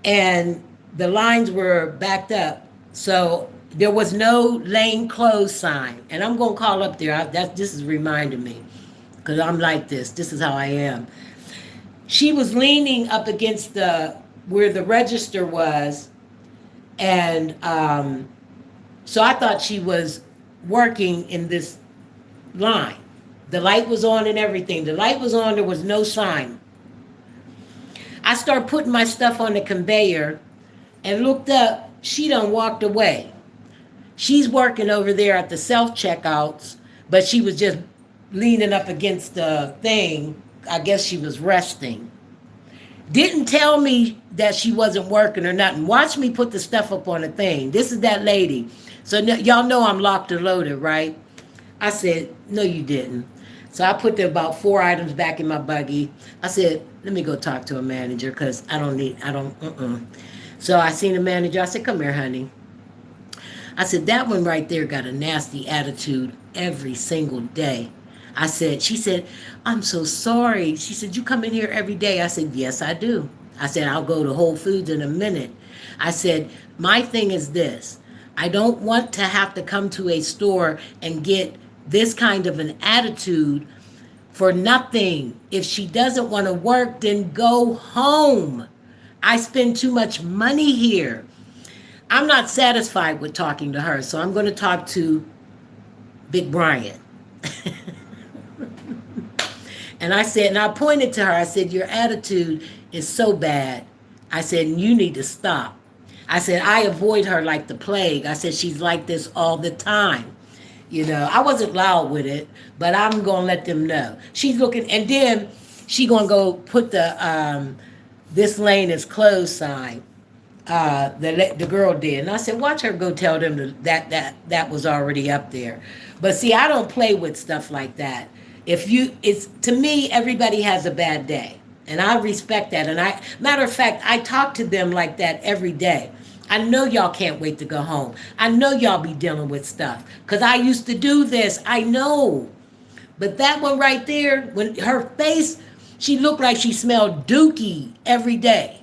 and the lines were backed up. So there was no lane closed sign. And I'm going to call up there. This is reminding me because I'm like this. This is how I am. She was leaning up against the where the register was, and so I thought she was working in this line. The light was on and everything. The light was on. There was no sign. I started putting my stuff on the conveyor and looked up. She done walked away. She's working over there at the self-checkouts, but she was just leaning up against the thing. I guess she was resting. Didn't tell me that she wasn't working or nothing. Watch me put the stuff up on the thing. This is that lady. So y'all know I'm locked and loaded, right? I said, "No, you didn't." So I put about 4 items back in my buggy. I said, "Let me go talk to a manager because I don't. So I seen the manager. I said, "Come here, honey." I said, "That one right there got a nasty attitude every single day." She said, "I'm so sorry." She said, "You come in here every day?" I said, "Yes, I do." I said, "I'll go to Whole Foods in a minute." I said, "My thing is this. I don't want to have to come to a store and get this kind of an attitude for nothing. If she doesn't want to work, then go home. I spend too much money here." I'm not satisfied with talking to her, so I'm going to talk to Big Brian. And I pointed to her. I said, "Your attitude is so bad." I said, "You need to stop." I said, "I avoid her like the plague." I said, "She's like this all the time." I wasn't loud with it, but I'm going to let them know. She's looking, and then she going to go put the, "This lane is closed" sign. The girl did. And I said, "Watch her go tell them that was already up there." But see, I don't play with stuff like that. It's to me, everybody has a bad day, and I respect that. And matter of fact, I talk to them like that every day. I know y'all can't wait to go home. I know y'all be dealing with stuff because I used to do this. I know. But that one right there, when her face, she looked like she smelled dookie every day.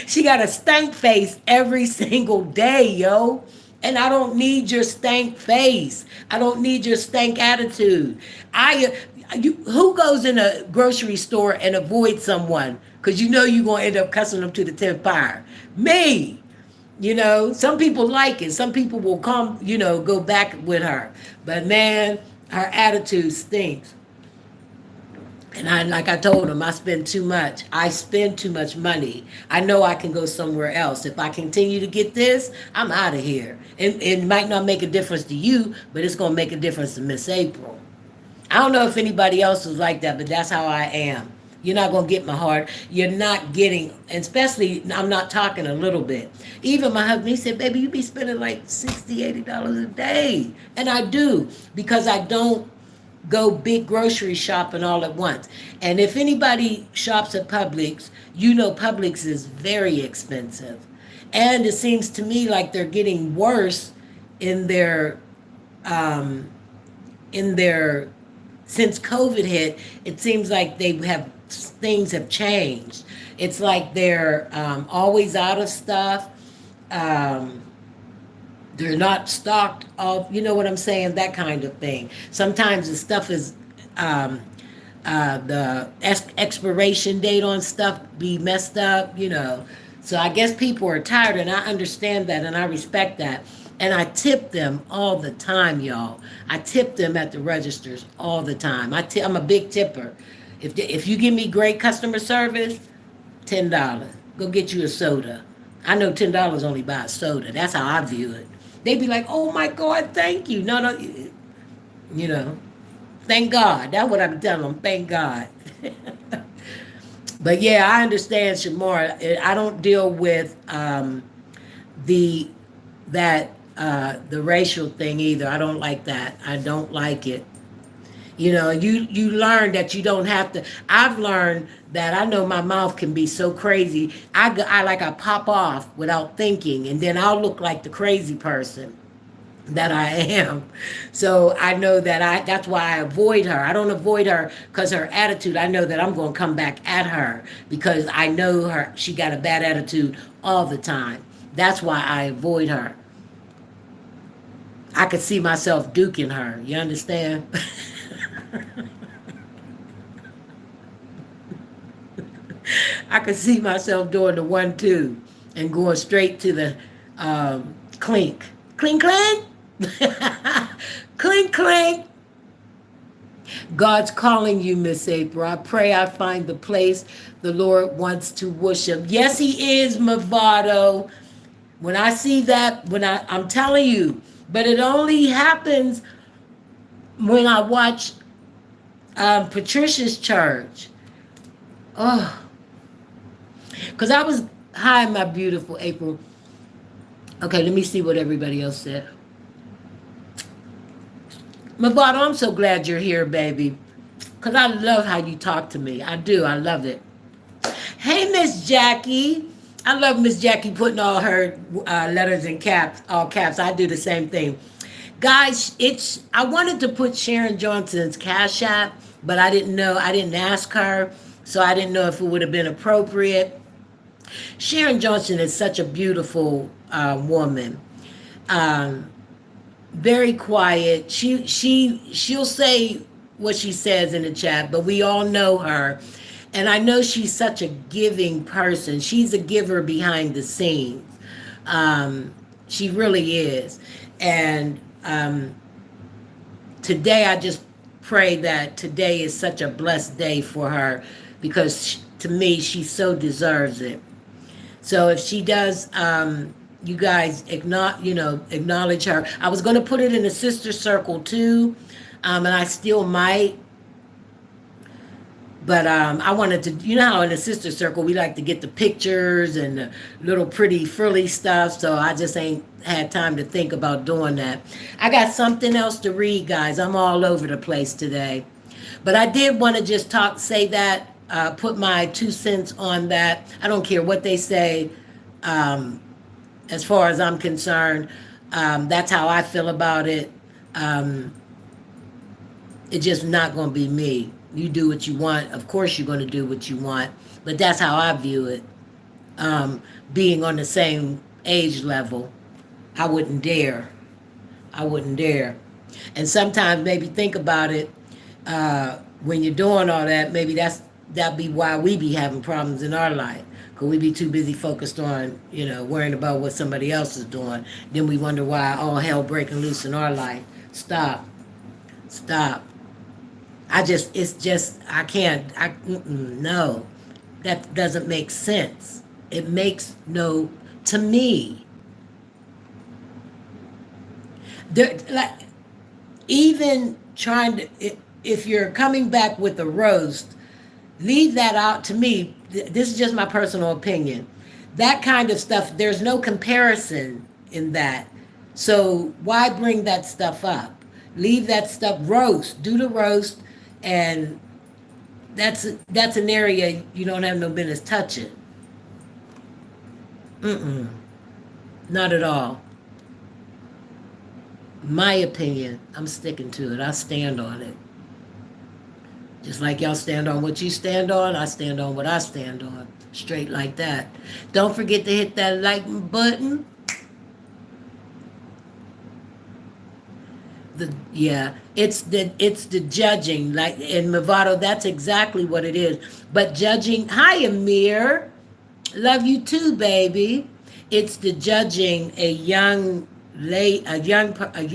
She got a stank face every single day, yo. And I don't need your stank face. I don't need your stank attitude. Who goes in a grocery store and avoids someone because you're going to end up cussing them to the 10th power? Me. Some people like it. Some people will come, go back with her. But man, her attitude stinks. And like I told him, I spend too much. I spend too much money. I know I can go somewhere else. If I continue to get this, I'm out of here. And it might not make a difference to you, but it's going to make a difference to Miss April. I don't know if anybody else is like that, but that's how I am. You're not going to get my heart. You're not getting, especially, I'm not talking a little bit. Even my husband, he said, "Baby, you be spending like $60, $80 a day." And I do, because I don't go big grocery shopping all at once. And if anybody shops at Publix, Publix is very expensive. And it seems to me like they're getting worse in their since COVID hit. It seems like things have changed. It's like they're always out of stuff. They're not stocked of, you know what I'm saying, that kind of thing. Sometimes the stuff is the expiration date on stuff be messed up, So I guess people are tired, and I understand that, and I respect that. And I tip them all the time, y'all. I tip them at the registers all the time. I'm a big tipper. If you give me great customer service, $10. Go get you a soda. I know $10 only buy a soda. That's how I view it. They'd be like, oh my God, thank you. No, no, you know, thank God. That's what I'm telling them. Thank God. But yeah, I understand, Shamora. I don't deal with the the racial thing either. I don't like that. I don't like it. You know, you learn that you don't have to. I've learned that I know my mouth can be so crazy. I pop off without thinking, and then I'll look like the crazy person that I am. So I know that that's why I avoid her. I don't avoid her because her attitude. I know that I'm going to come back at her because I know her. She got a bad attitude all the time. That's why I avoid her. I could see myself duking her. You understand? I could see myself doing the 1-2 and going straight to the clink. Clink, clink. Clink, clink. God's calling you, Miss April. I pray I find the place the Lord wants to worship. Yes, He is, Movado. When I see that, I'm telling you, but it only happens when I watch Patricia's church. Oh, because I was, hi, my beautiful April. Okay, let me see what everybody else said. Movado, I'm so glad you're here, baby. Because I love how you talk to me. I do. I love it. Hey, Miss Jackie. I love Miss Jackie putting all her letters in caps, all caps. I do the same thing. Guys, I wanted to put Sharon Johnson's Cash App, but I didn't know. I didn't ask her, so I didn't know if it would have been appropriate. Sharon Johnson is such a beautiful woman. Very quiet. She'll say what she says in the chat, but we all know her. And I know she's such a giving person. She's a giver behind the scenes. She really is. And today, I just pray that today is such a blessed day for her because to me, she so deserves it. So if she does, you guys acknowledge her. I was going to put it in the sister circle too, and I still might. But I wanted to, you know how in the sister circle we like to get the pictures and the little pretty frilly stuff. So I just ain't had time to think about doing that. I got something else to read, guys. I'm all over the place today. But I did want to just say that, put my 2 cents on that. I don't care what they say. As far as I'm concerned, that's how I feel about it. It's just not going to be me. You do what you want. Of course you're going to do what you want. But that's how I view it. Being on the same age level, I wouldn't dare. I wouldn't dare. And sometimes maybe think about it. When you're doing all that, maybe that'd be why we be having problems in our life. Because we be too busy focused on, worrying about what somebody else is doing. Then we wonder why all hell breaking loose in our life. Stop. No. That doesn't make sense. It makes no, to me. Even trying to, if you're coming back with a roast, leave that out. To me, this is just my personal opinion. That kind of stuff, there's no comparison in that. So why bring that stuff up? Leave that stuff, roast, do the roast, and that's an area you don't have no business touching. Not at all. My opinion, I'm sticking to it. I stand on it. Just like y'all stand on what you stand on, I stand on what I stand on. Straight like that. Don't forget to hit that like button. It's the judging, like in Movado, that's exactly what it is. But judging, hi Amir, love you too, baby. It's the judging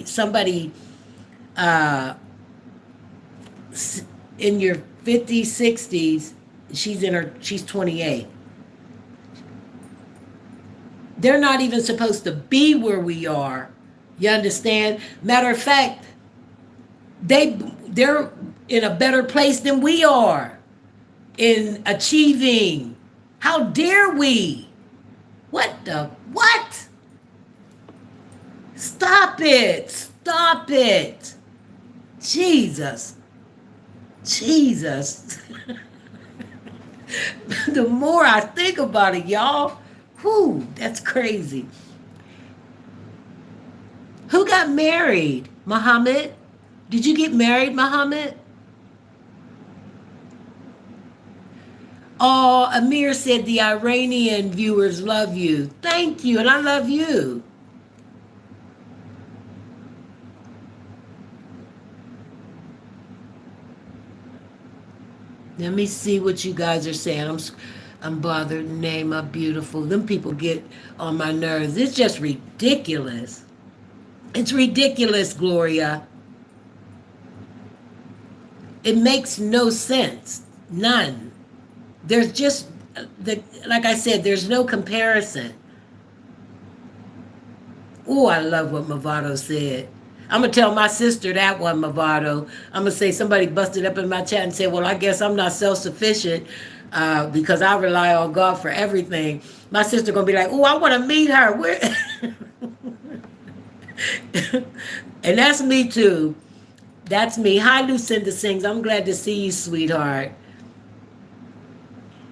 somebody in your 50s, 60s. She's 28. They're not even supposed to be where we are. You understand? Matter of fact, they're in a better place than we are in achieving. How dare we? What the what? Stop it. Stop it. Jesus. Jesus. The more I think about it, y'all, whew, that's crazy. Who got married? Muhammad? Did you get married, Muhammad? Oh, Amir said the Iranian viewers love you. Thank you, and I love you. Let me see what you guys are saying. I'm bothered. Name up beautiful. Them people get on my nerves. It's just ridiculous. It's ridiculous, Gloria. It makes no sense. None. There's just like I said, there's no comparison. Oh, I love what Movado said. I'm going to tell my sister that one, Movado. I'm going to say somebody busted up in my chat and said, well, I guess I'm not self-sufficient because I rely on God for everything. My sister going to be like, oh, I want to meet her. Where? And that's me too. That's me. Hi, Lucinda Sings. I'm glad to see you, sweetheart.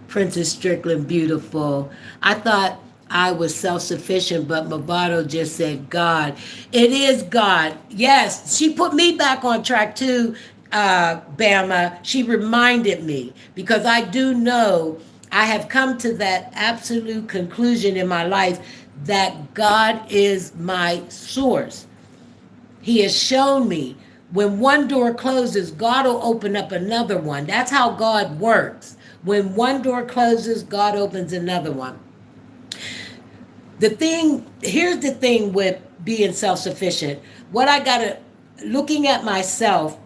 Princess Strickland, beautiful. I thought I was self-sufficient, but Movado just said God. It is God. Yes, she put me back on track too, Bama. She reminded me because I do know I have come to that absolute conclusion in my life that God is my source. He has shown me when one door closes, God will open up another one. That's how God works. When one door closes, God opens another one. Here's the thing with being self-sufficient. What I gotta, looking at myself,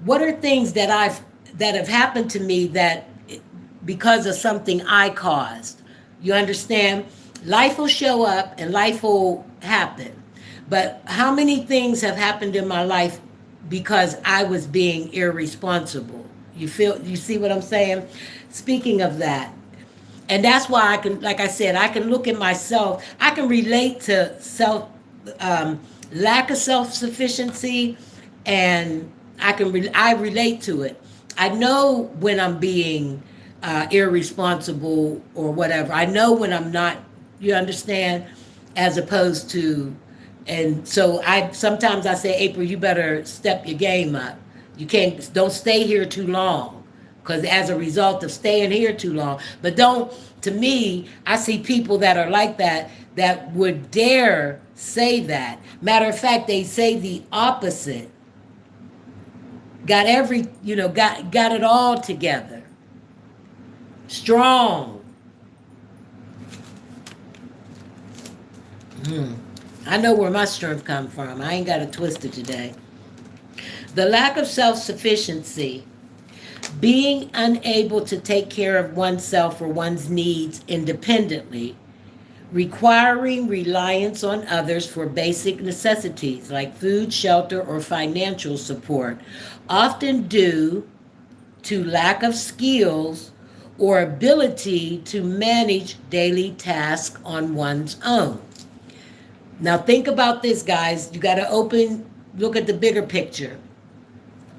what are things that have happened to me that because of something I caused? You understand? Life will show up and life will happen. But how many things have happened in my life because I was being irresponsible? You see what I'm saying? Speaking of that, and that's why I can, like I said, I can look at myself. I can relate to lack of self-sufficiency, and I relate to it. I know when I'm being irresponsible or whatever. I know when I'm not. You understand? As opposed to, and so sometimes I say, April, you better step your game up. Don't stay here too long. Because as a result of staying here too long. But to me, I see people that are like that would dare say that. Matter of fact, they say the opposite. Got it all together. Strong. I know where my strength comes from. I ain't got it twisted today. The lack of self-sufficiency, being unable to take care of oneself or one's needs independently, requiring reliance on others for basic necessities like food, shelter, or financial support, often due to lack of skills or ability to manage daily tasks on one's own. Now think about this, guys. You got to look at the bigger picture.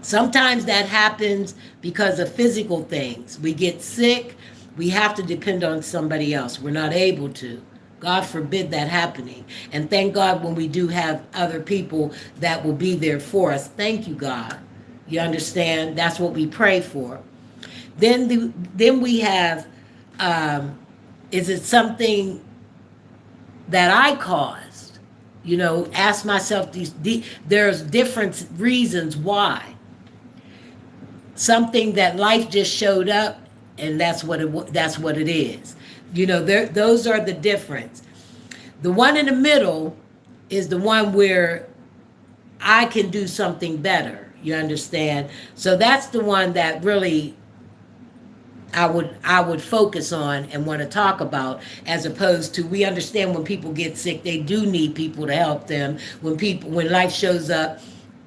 Sometimes that happens because of physical things. We get sick, we have to depend on somebody else. We're not able to. God forbid that happening. And thank God when we do have other people that will be there for us. Thank you, God. You understand? That's what we pray for. Then we have, is it something that I caused? Ask myself there's different reasons why. Something that life just showed up, and that's what it is. Those are the difference. The one in the middle is the one where I can do something better. You understand? So that's the one that really I would focus on and want to talk about, as opposed to, we understand when people get sick, they do need people to help them. When life shows up,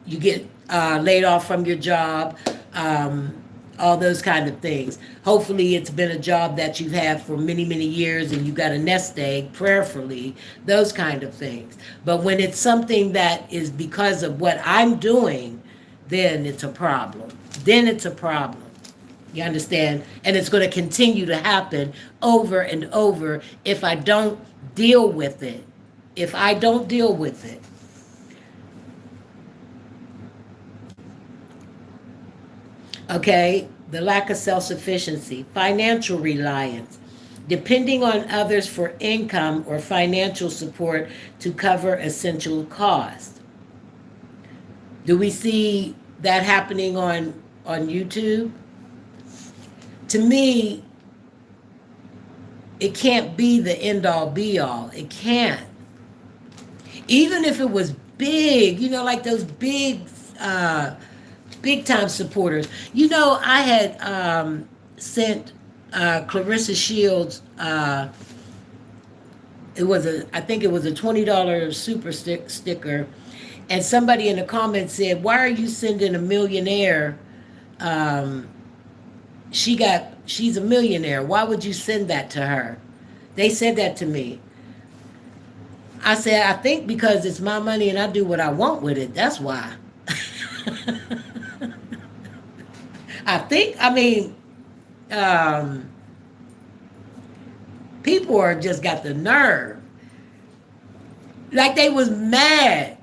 you get laid off from your job, um, all those kind of things. Hopefully it's been a job that you've had for many, many years and you got a nest egg, prayerfully, those kind of things. But when it's something that is because of what I'm doing, then it's a problem. Then it's a problem. You understand? And it's going to continue to happen over and over if I don't deal with it. If I don't deal with it. Okay? The lack of self-sufficiency, financial reliance, depending on others for income or financial support to cover essential costs. Do we see that happening on YouTube? To me, it can't be the end all be all. It can't. Even if it was big, like those big time supporters. I had sent Clarissa Shields. I think it was a $20 super sticker, and somebody in the comments said, "Why are you sending a millionaire?" She's a millionaire. Why would you send that to her? They said that to me. I said, I think because it's my money and I do what I want with it. That's why. People are just got the nerve. Like they was mad.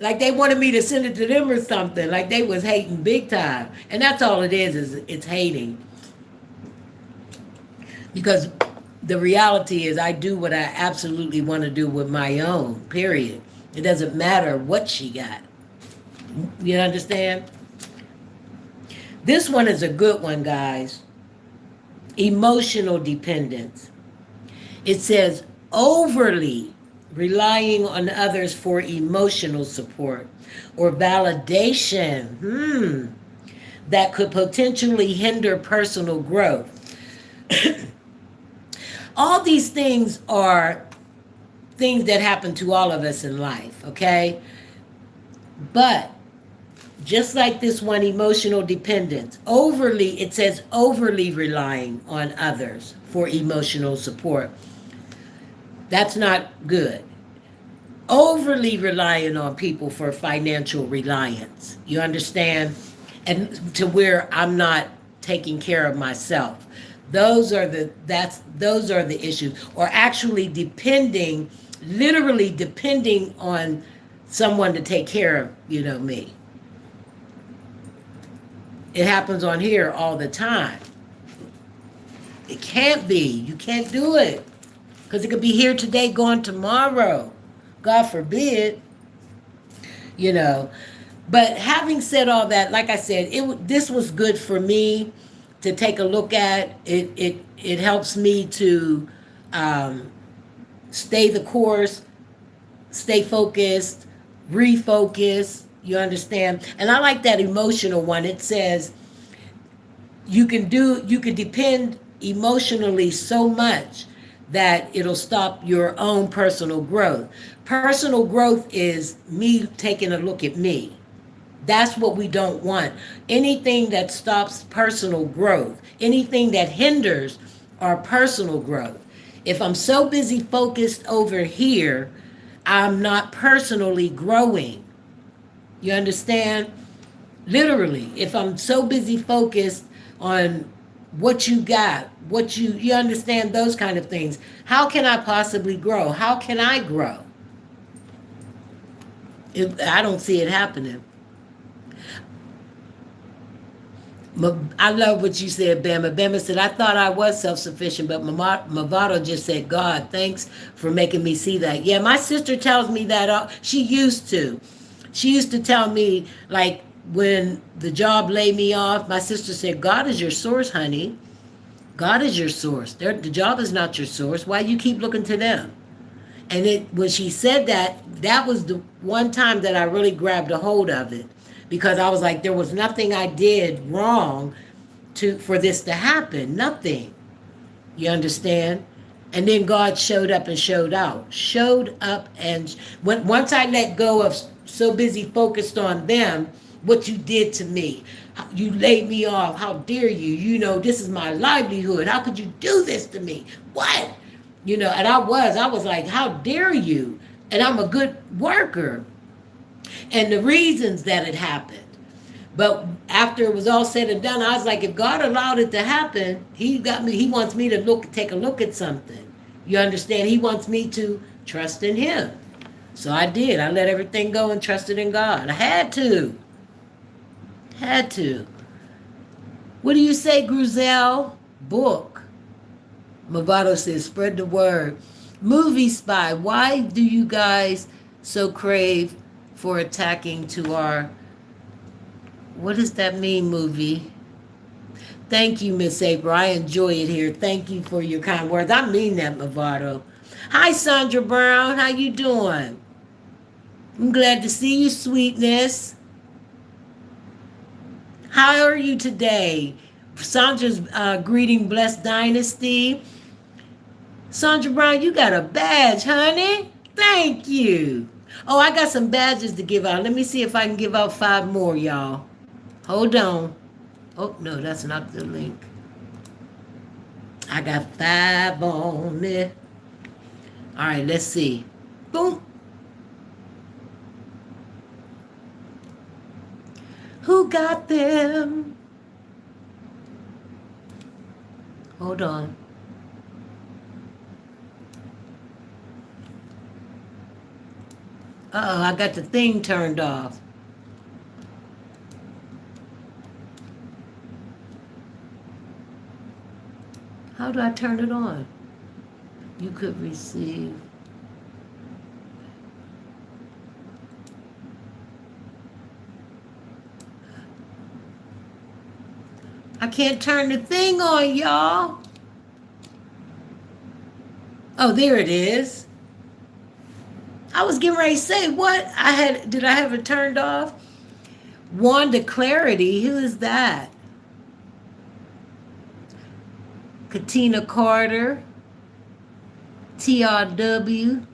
Like they wanted me to send it to them or something. Like they was hating big time. And that's all it is it's hating. Because the reality is I do what I absolutely want to do with my own, period. It doesn't matter what she got. You understand? This one is a good one, guys. Emotional dependence. It says overly relying on others for emotional support or validation that could potentially hinder personal growth. All these things are things that happen to all of us in life, okay? But just like this one, emotional dependence, it says overly relying on others for emotional support. That's not good. Overly relying on people for financial reliance. You understand? And to where I'm not taking care of myself. Those are the issues. Or actually literally depending on someone to take care of, me. It happens on here all the time. It can't be. You can't do it. Because it could be here today, gone tomorrow. God forbid. But having said all that, like I said, this was good for me to take a look at. It helps me to stay the course, stay focused, refocus. You understand? And I like that emotional one. It says you can depend emotionally so much that it'll stop your own personal growth. Personal growth is me taking a look at me. That's what we don't want. Anything that stops personal growth, anything that hinders our personal growth. If I'm so busy focused over here, I'm not personally growing. You understand? Literally, if I'm so busy focused on what you got, you understand those kind of things. How can I possibly grow? How can I grow? I don't see it happening. I love what you said, Bama. Bama said, I thought I was self-sufficient, but Mavato just said, God, thanks for making me see that. Yeah, my sister tells me that. She used to. She used to tell me, like, when the job laid me off, my sister said, God is your source, honey. God is your source. The job is not your source. Why you keep looking to them? And when she said that, that was the one time that I really grabbed a hold of it. Because I was like, there was nothing I did wrong. for this to happen. Nothing. You understand? And then God showed up and showed out. Showed up and once I let go of so busy focused on them, what you did to me. You laid me off. How dare you? You know, this is my livelihood. How could you do this to me? What? You know, and I was like, how dare you? And I'm a good worker. And the reasons that it happened. But after it was all said and done, I was like, if God allowed it to happen, he wants me to take a look at something. You understand? He wants me to trust in him. So I did. I let everything go and trusted in God. I had to. Had to. What do you say, Gruzel? Book. Movado says, spread the word. Movie Spy. Why do you guys so crave for attacking to our... What does that mean, movie? Thank you, Miss April. I enjoy it here. Thank you for your kind words. I mean that, Movado. Hi, Sandra Brown. How you doing? I'm glad to see you, sweetness. How are you today? Sandra's greeting Blessed Dynasty. Sandra Brown, you got a badge, honey. Thank you. Oh, I got some badges to give out. Let me see if I can give out 5 more, y'all. Hold on. Oh, no, that's not the link. I got 5 on it. All right, let's see. Boom. Who got them? Hold on. Uh-oh, I got the thing turned off. How do I turn it on? You could receive. I can't turn the thing on, y'all. Oh, there it is. I was getting ready to say, what? Did I have it turned off? Wanda Clarity, who is that? Katina Carter, TRW.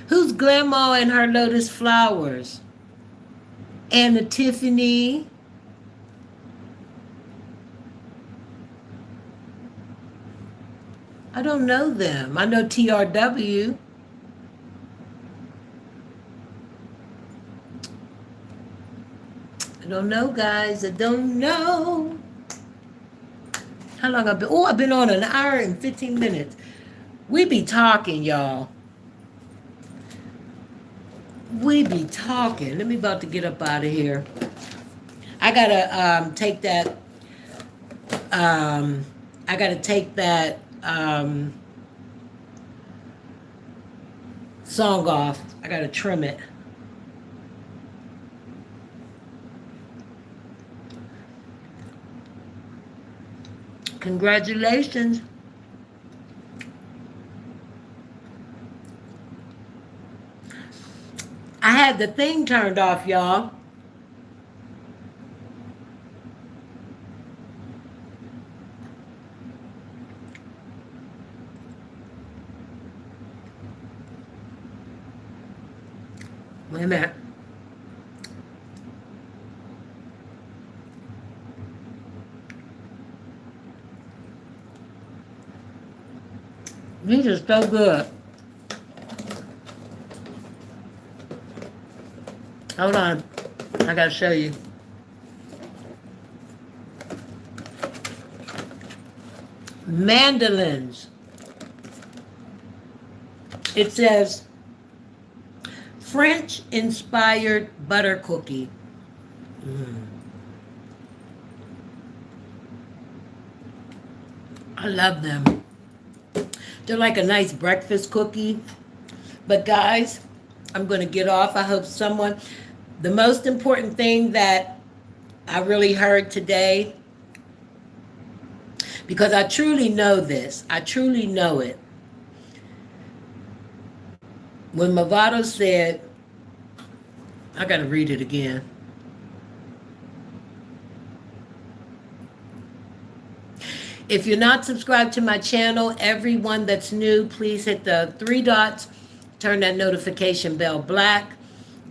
Who's Grandma and her lotus flowers? Anna Tiffany. I don't know them. I know TRW. I don't know, guys. I don't know. How long I've been? Oh, I've been on an hour and 15 minutes. We be talking, y'all. We be talking. Let me about to get up out of here. I gotta take that. I gotta take that song off. I gotta trim it. Congratulations. I had the thing turned off, y'all. Wait a minute. These are so good. Hold on. I gotta show you. Mandolins. It says French-inspired butter cookie. I love them. They're like a nice breakfast cookie. But guys, I'm going to get off. I hope the most important thing that I really heard today, because I truly know this, I truly know it. When Movado said, I got to read it again. If you're not subscribed to my channel, everyone that's new, please hit the three dots, turn that notification bell black,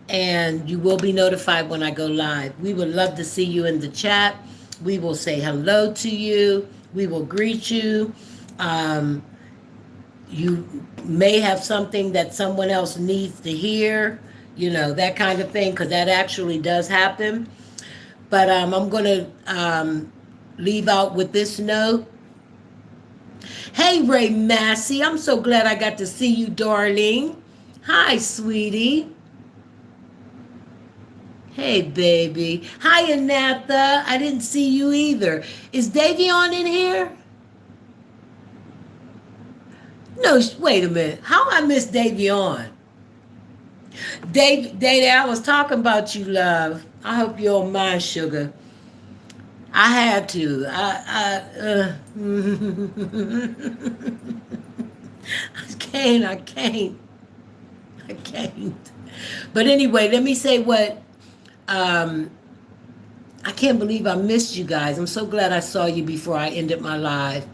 and you will be notified when I go live. We would love to see you in the chat. We will say hello to you. We will greet you. You may have something that someone else needs to hear, that kind of thing, because that actually does happen. But I'm going to leave out with this note. Hey, Ray Massey, I'm so glad I got to see you, darling. Hi, sweetie. Hey, baby. Hi, Anatha. I didn't see you either. Is Davion in here? No, wait a minute. How I miss Davion? Dave, I was talking about you, love. I hope you don't mind, sugar. I had to. I can't. But anyway, let me say what. I can't believe I missed you guys. I'm so glad I saw you before I ended my live.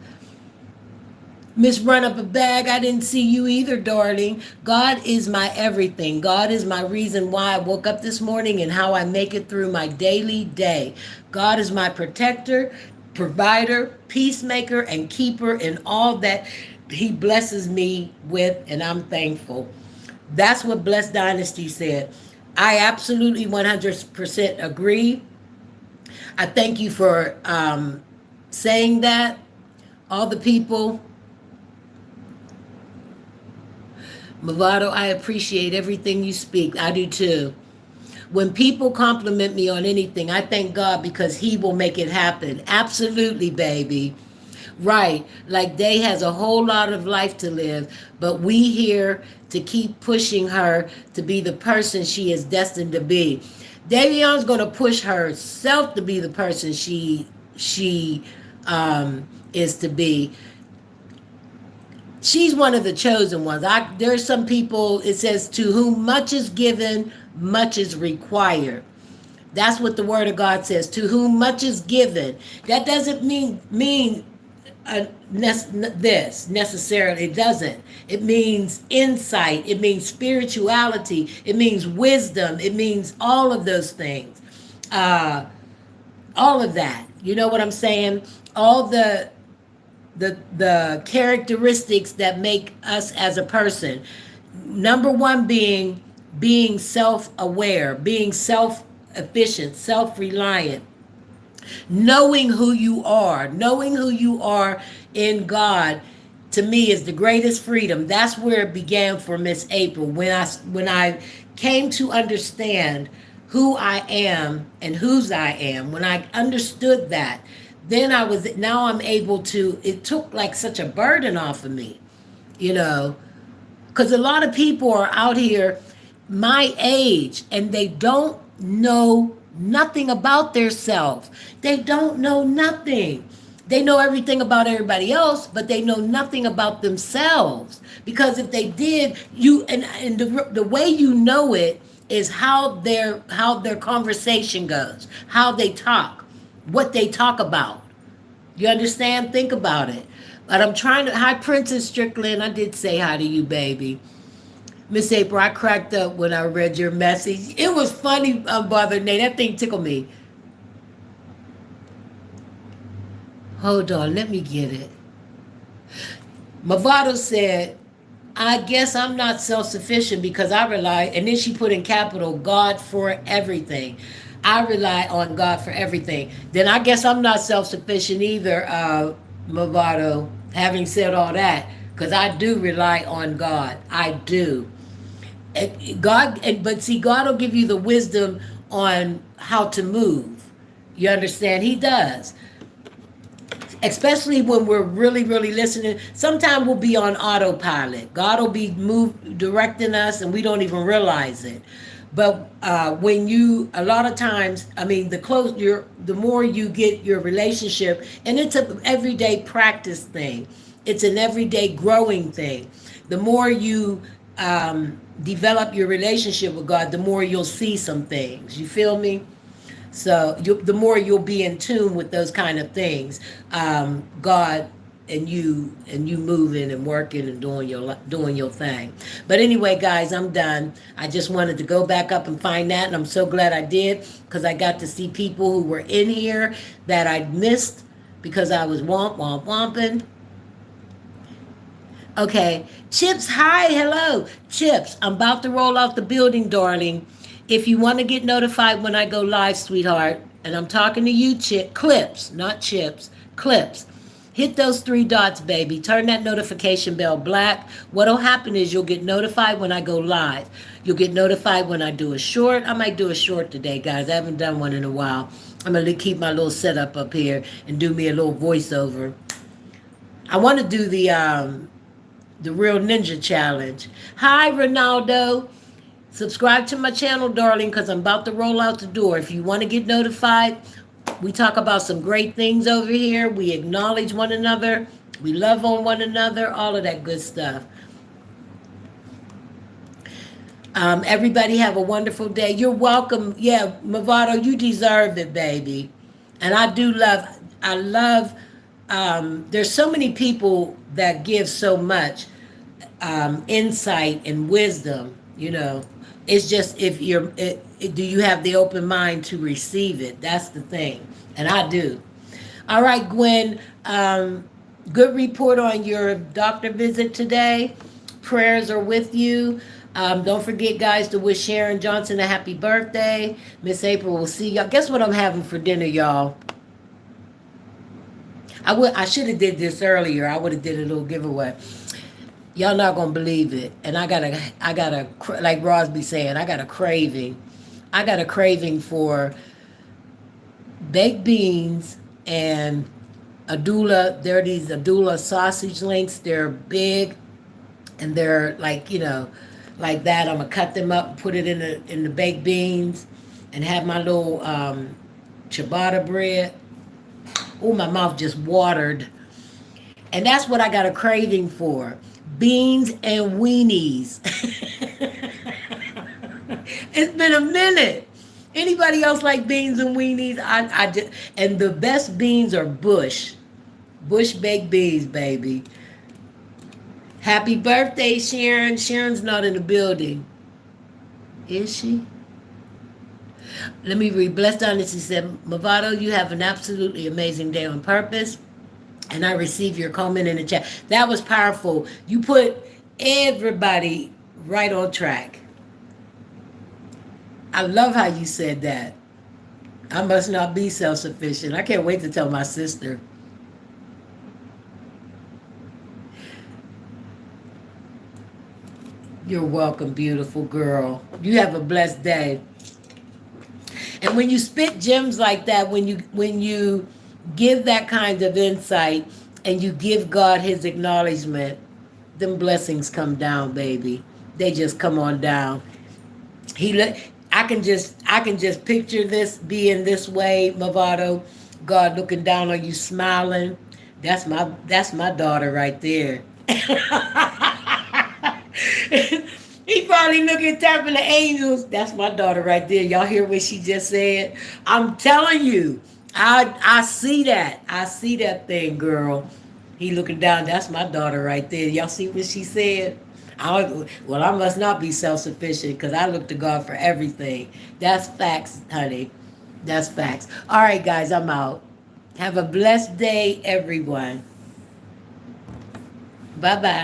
Miss Run Up a Bag, I didn't see you either, darling. God is my everything. God is my reason why I woke up this morning and how I make it through my daily day. God is my protector, provider, peacemaker, and keeper in all that he blesses me with, and I'm thankful. That's what Blessed Dynasty said. I absolutely 100% agree. I thank you for saying that. All the people. Movado, I appreciate everything you speak. I do too. When people compliment me on anything, I thank God because he will make it happen. Absolutely, baby. Right. Like Day has a whole lot of life to live, but we here to keep pushing her to be the person she is destined to be. Davion's going to push herself to be the person she is to be. She's one of the chosen ones. There's some people, it says, to whom much is given, much is required. That's what the word of God says, to whom much is given. That doesn't mean this necessarily. It doesn't. It means insight. It means spirituality. It means wisdom. It means all of those things. All of that. You know what I'm saying? All the characteristics that make us as a person. Number one being self-aware, being self-efficient, self-reliant, knowing who you are in God, to me is the greatest freedom. That's where it began for Miss April. When I came to understand who I am and whose I am, when I understood that, then now I'm able to, it took like such a burden off of me, because a lot of people are out here my age and they don't know nothing about themselves. They don't know nothing. They know everything about everybody else, but they know nothing about themselves. Because if they did, the way you know it is how their conversation goes, how they talk, what they talk about. You understand? Think about it. But I'm trying to. Hi, Princess Strickland. I did say hi to you, baby. Miss April, I cracked up when I read your message. It was funny, Brother Nate. That thing tickled me. Hold on, let me get it. Movado said, I guess I'm not self-sufficient because I rely, and then she put in capital, God for everything. I rely on God for everything. Then I guess I'm not self-sufficient either, Movado, having said all that, because I do rely on God. I do. But see, God will give you the wisdom on how to move. You understand? He does. Especially when we're really, really listening. Sometimes we'll be on autopilot. God will be directing us and we don't even realize it. But when a lot of times, the more you get your relationship, and it's an everyday practice thing. It's an everyday growing thing. The more you develop your relationship with God, the more you'll see some things. You feel me? So the more you'll be in tune with those kind of things, God and you moving and working and doing your thing. But anyway, guys, I'm done. I just wanted to go back up and find that, and I'm so glad I did because I got to see people who were in here that I missed because I was womping. Okay, Chips, hi, hello. Chips, I'm about to roll out the building, darling. If you want to get notified when I go live, sweetheart, and I'm talking to you, Clips, not Chips, Clips. Hit those three dots, baby. Turn that notification bell black. What'll happen is you'll get notified when I go live. You'll get notified when I do a short. I might do a short today, guys. I haven't done one in a while. I'm going to keep my little setup up here and do me a little voiceover. I want to do the Real Ninja Challenge. Hi, Ronaldo. Subscribe to my channel, darling, because I'm about to roll out the door. If you want to get notified, we talk about some great things over here. We acknowledge one another. We love on one another. All of that good stuff. Everybody have a wonderful day. You're welcome. Yeah, Movado, you deserve it, baby. And I love, there's so many people that give so much insight and wisdom, It's just if do you have the open mind to receive it? That's the thing. And I do. All right, Gwen, good report on your doctor visit today. Prayers are with you. Don't forget, guys, to wish Sharon Johnson a happy birthday. Miss April will see y'all. Guess what I'm having for dinner, y'all? I should have did this earlier. I would have did a little giveaway. Y'all not gonna believe it. And I got a like Rosby saying, I got a craving. I got a craving for baked beans and Adula. There are these Adula sausage links. They're big and they're like, like that. I'm gonna cut them up and put it in the baked beans and have my little ciabatta bread. Oh, my mouth just watered. And that's what I got a craving for. Beans and weenies. It's been a minute. Anybody else like beans and weenies? I just, and the best beans are Bush baked beans, baby. Happy birthday, Sharon. Sharon's not in the building. Is she? Let me read. Blessed Honesty said, Movado, you have an absolutely amazing day on purpose. And I received your comment in the chat. That was powerful. You put everybody right on track. I love how you said that. I must not be self-sufficient. I can't wait to tell my sister. You're welcome, beautiful girl. You have a blessed day. And when you spit gems like that, when you give that kind of insight and you give God his acknowledgement, them blessings come down, baby. They just come on down. I can just picture this being this way, Movado. God looking down on you, smiling. That's my daughter right there. He probably looking, tapping the angels. That's my daughter right there. Y'all hear what she just said? I'm telling you, I see that. I see that thing, girl. He looking down. That's my daughter right there. Y'all see what she said? I must not be self-sufficient because I look to God for everything. That's facts, honey. That's facts. All right, guys, I'm out. Have a blessed day, everyone. Bye-bye.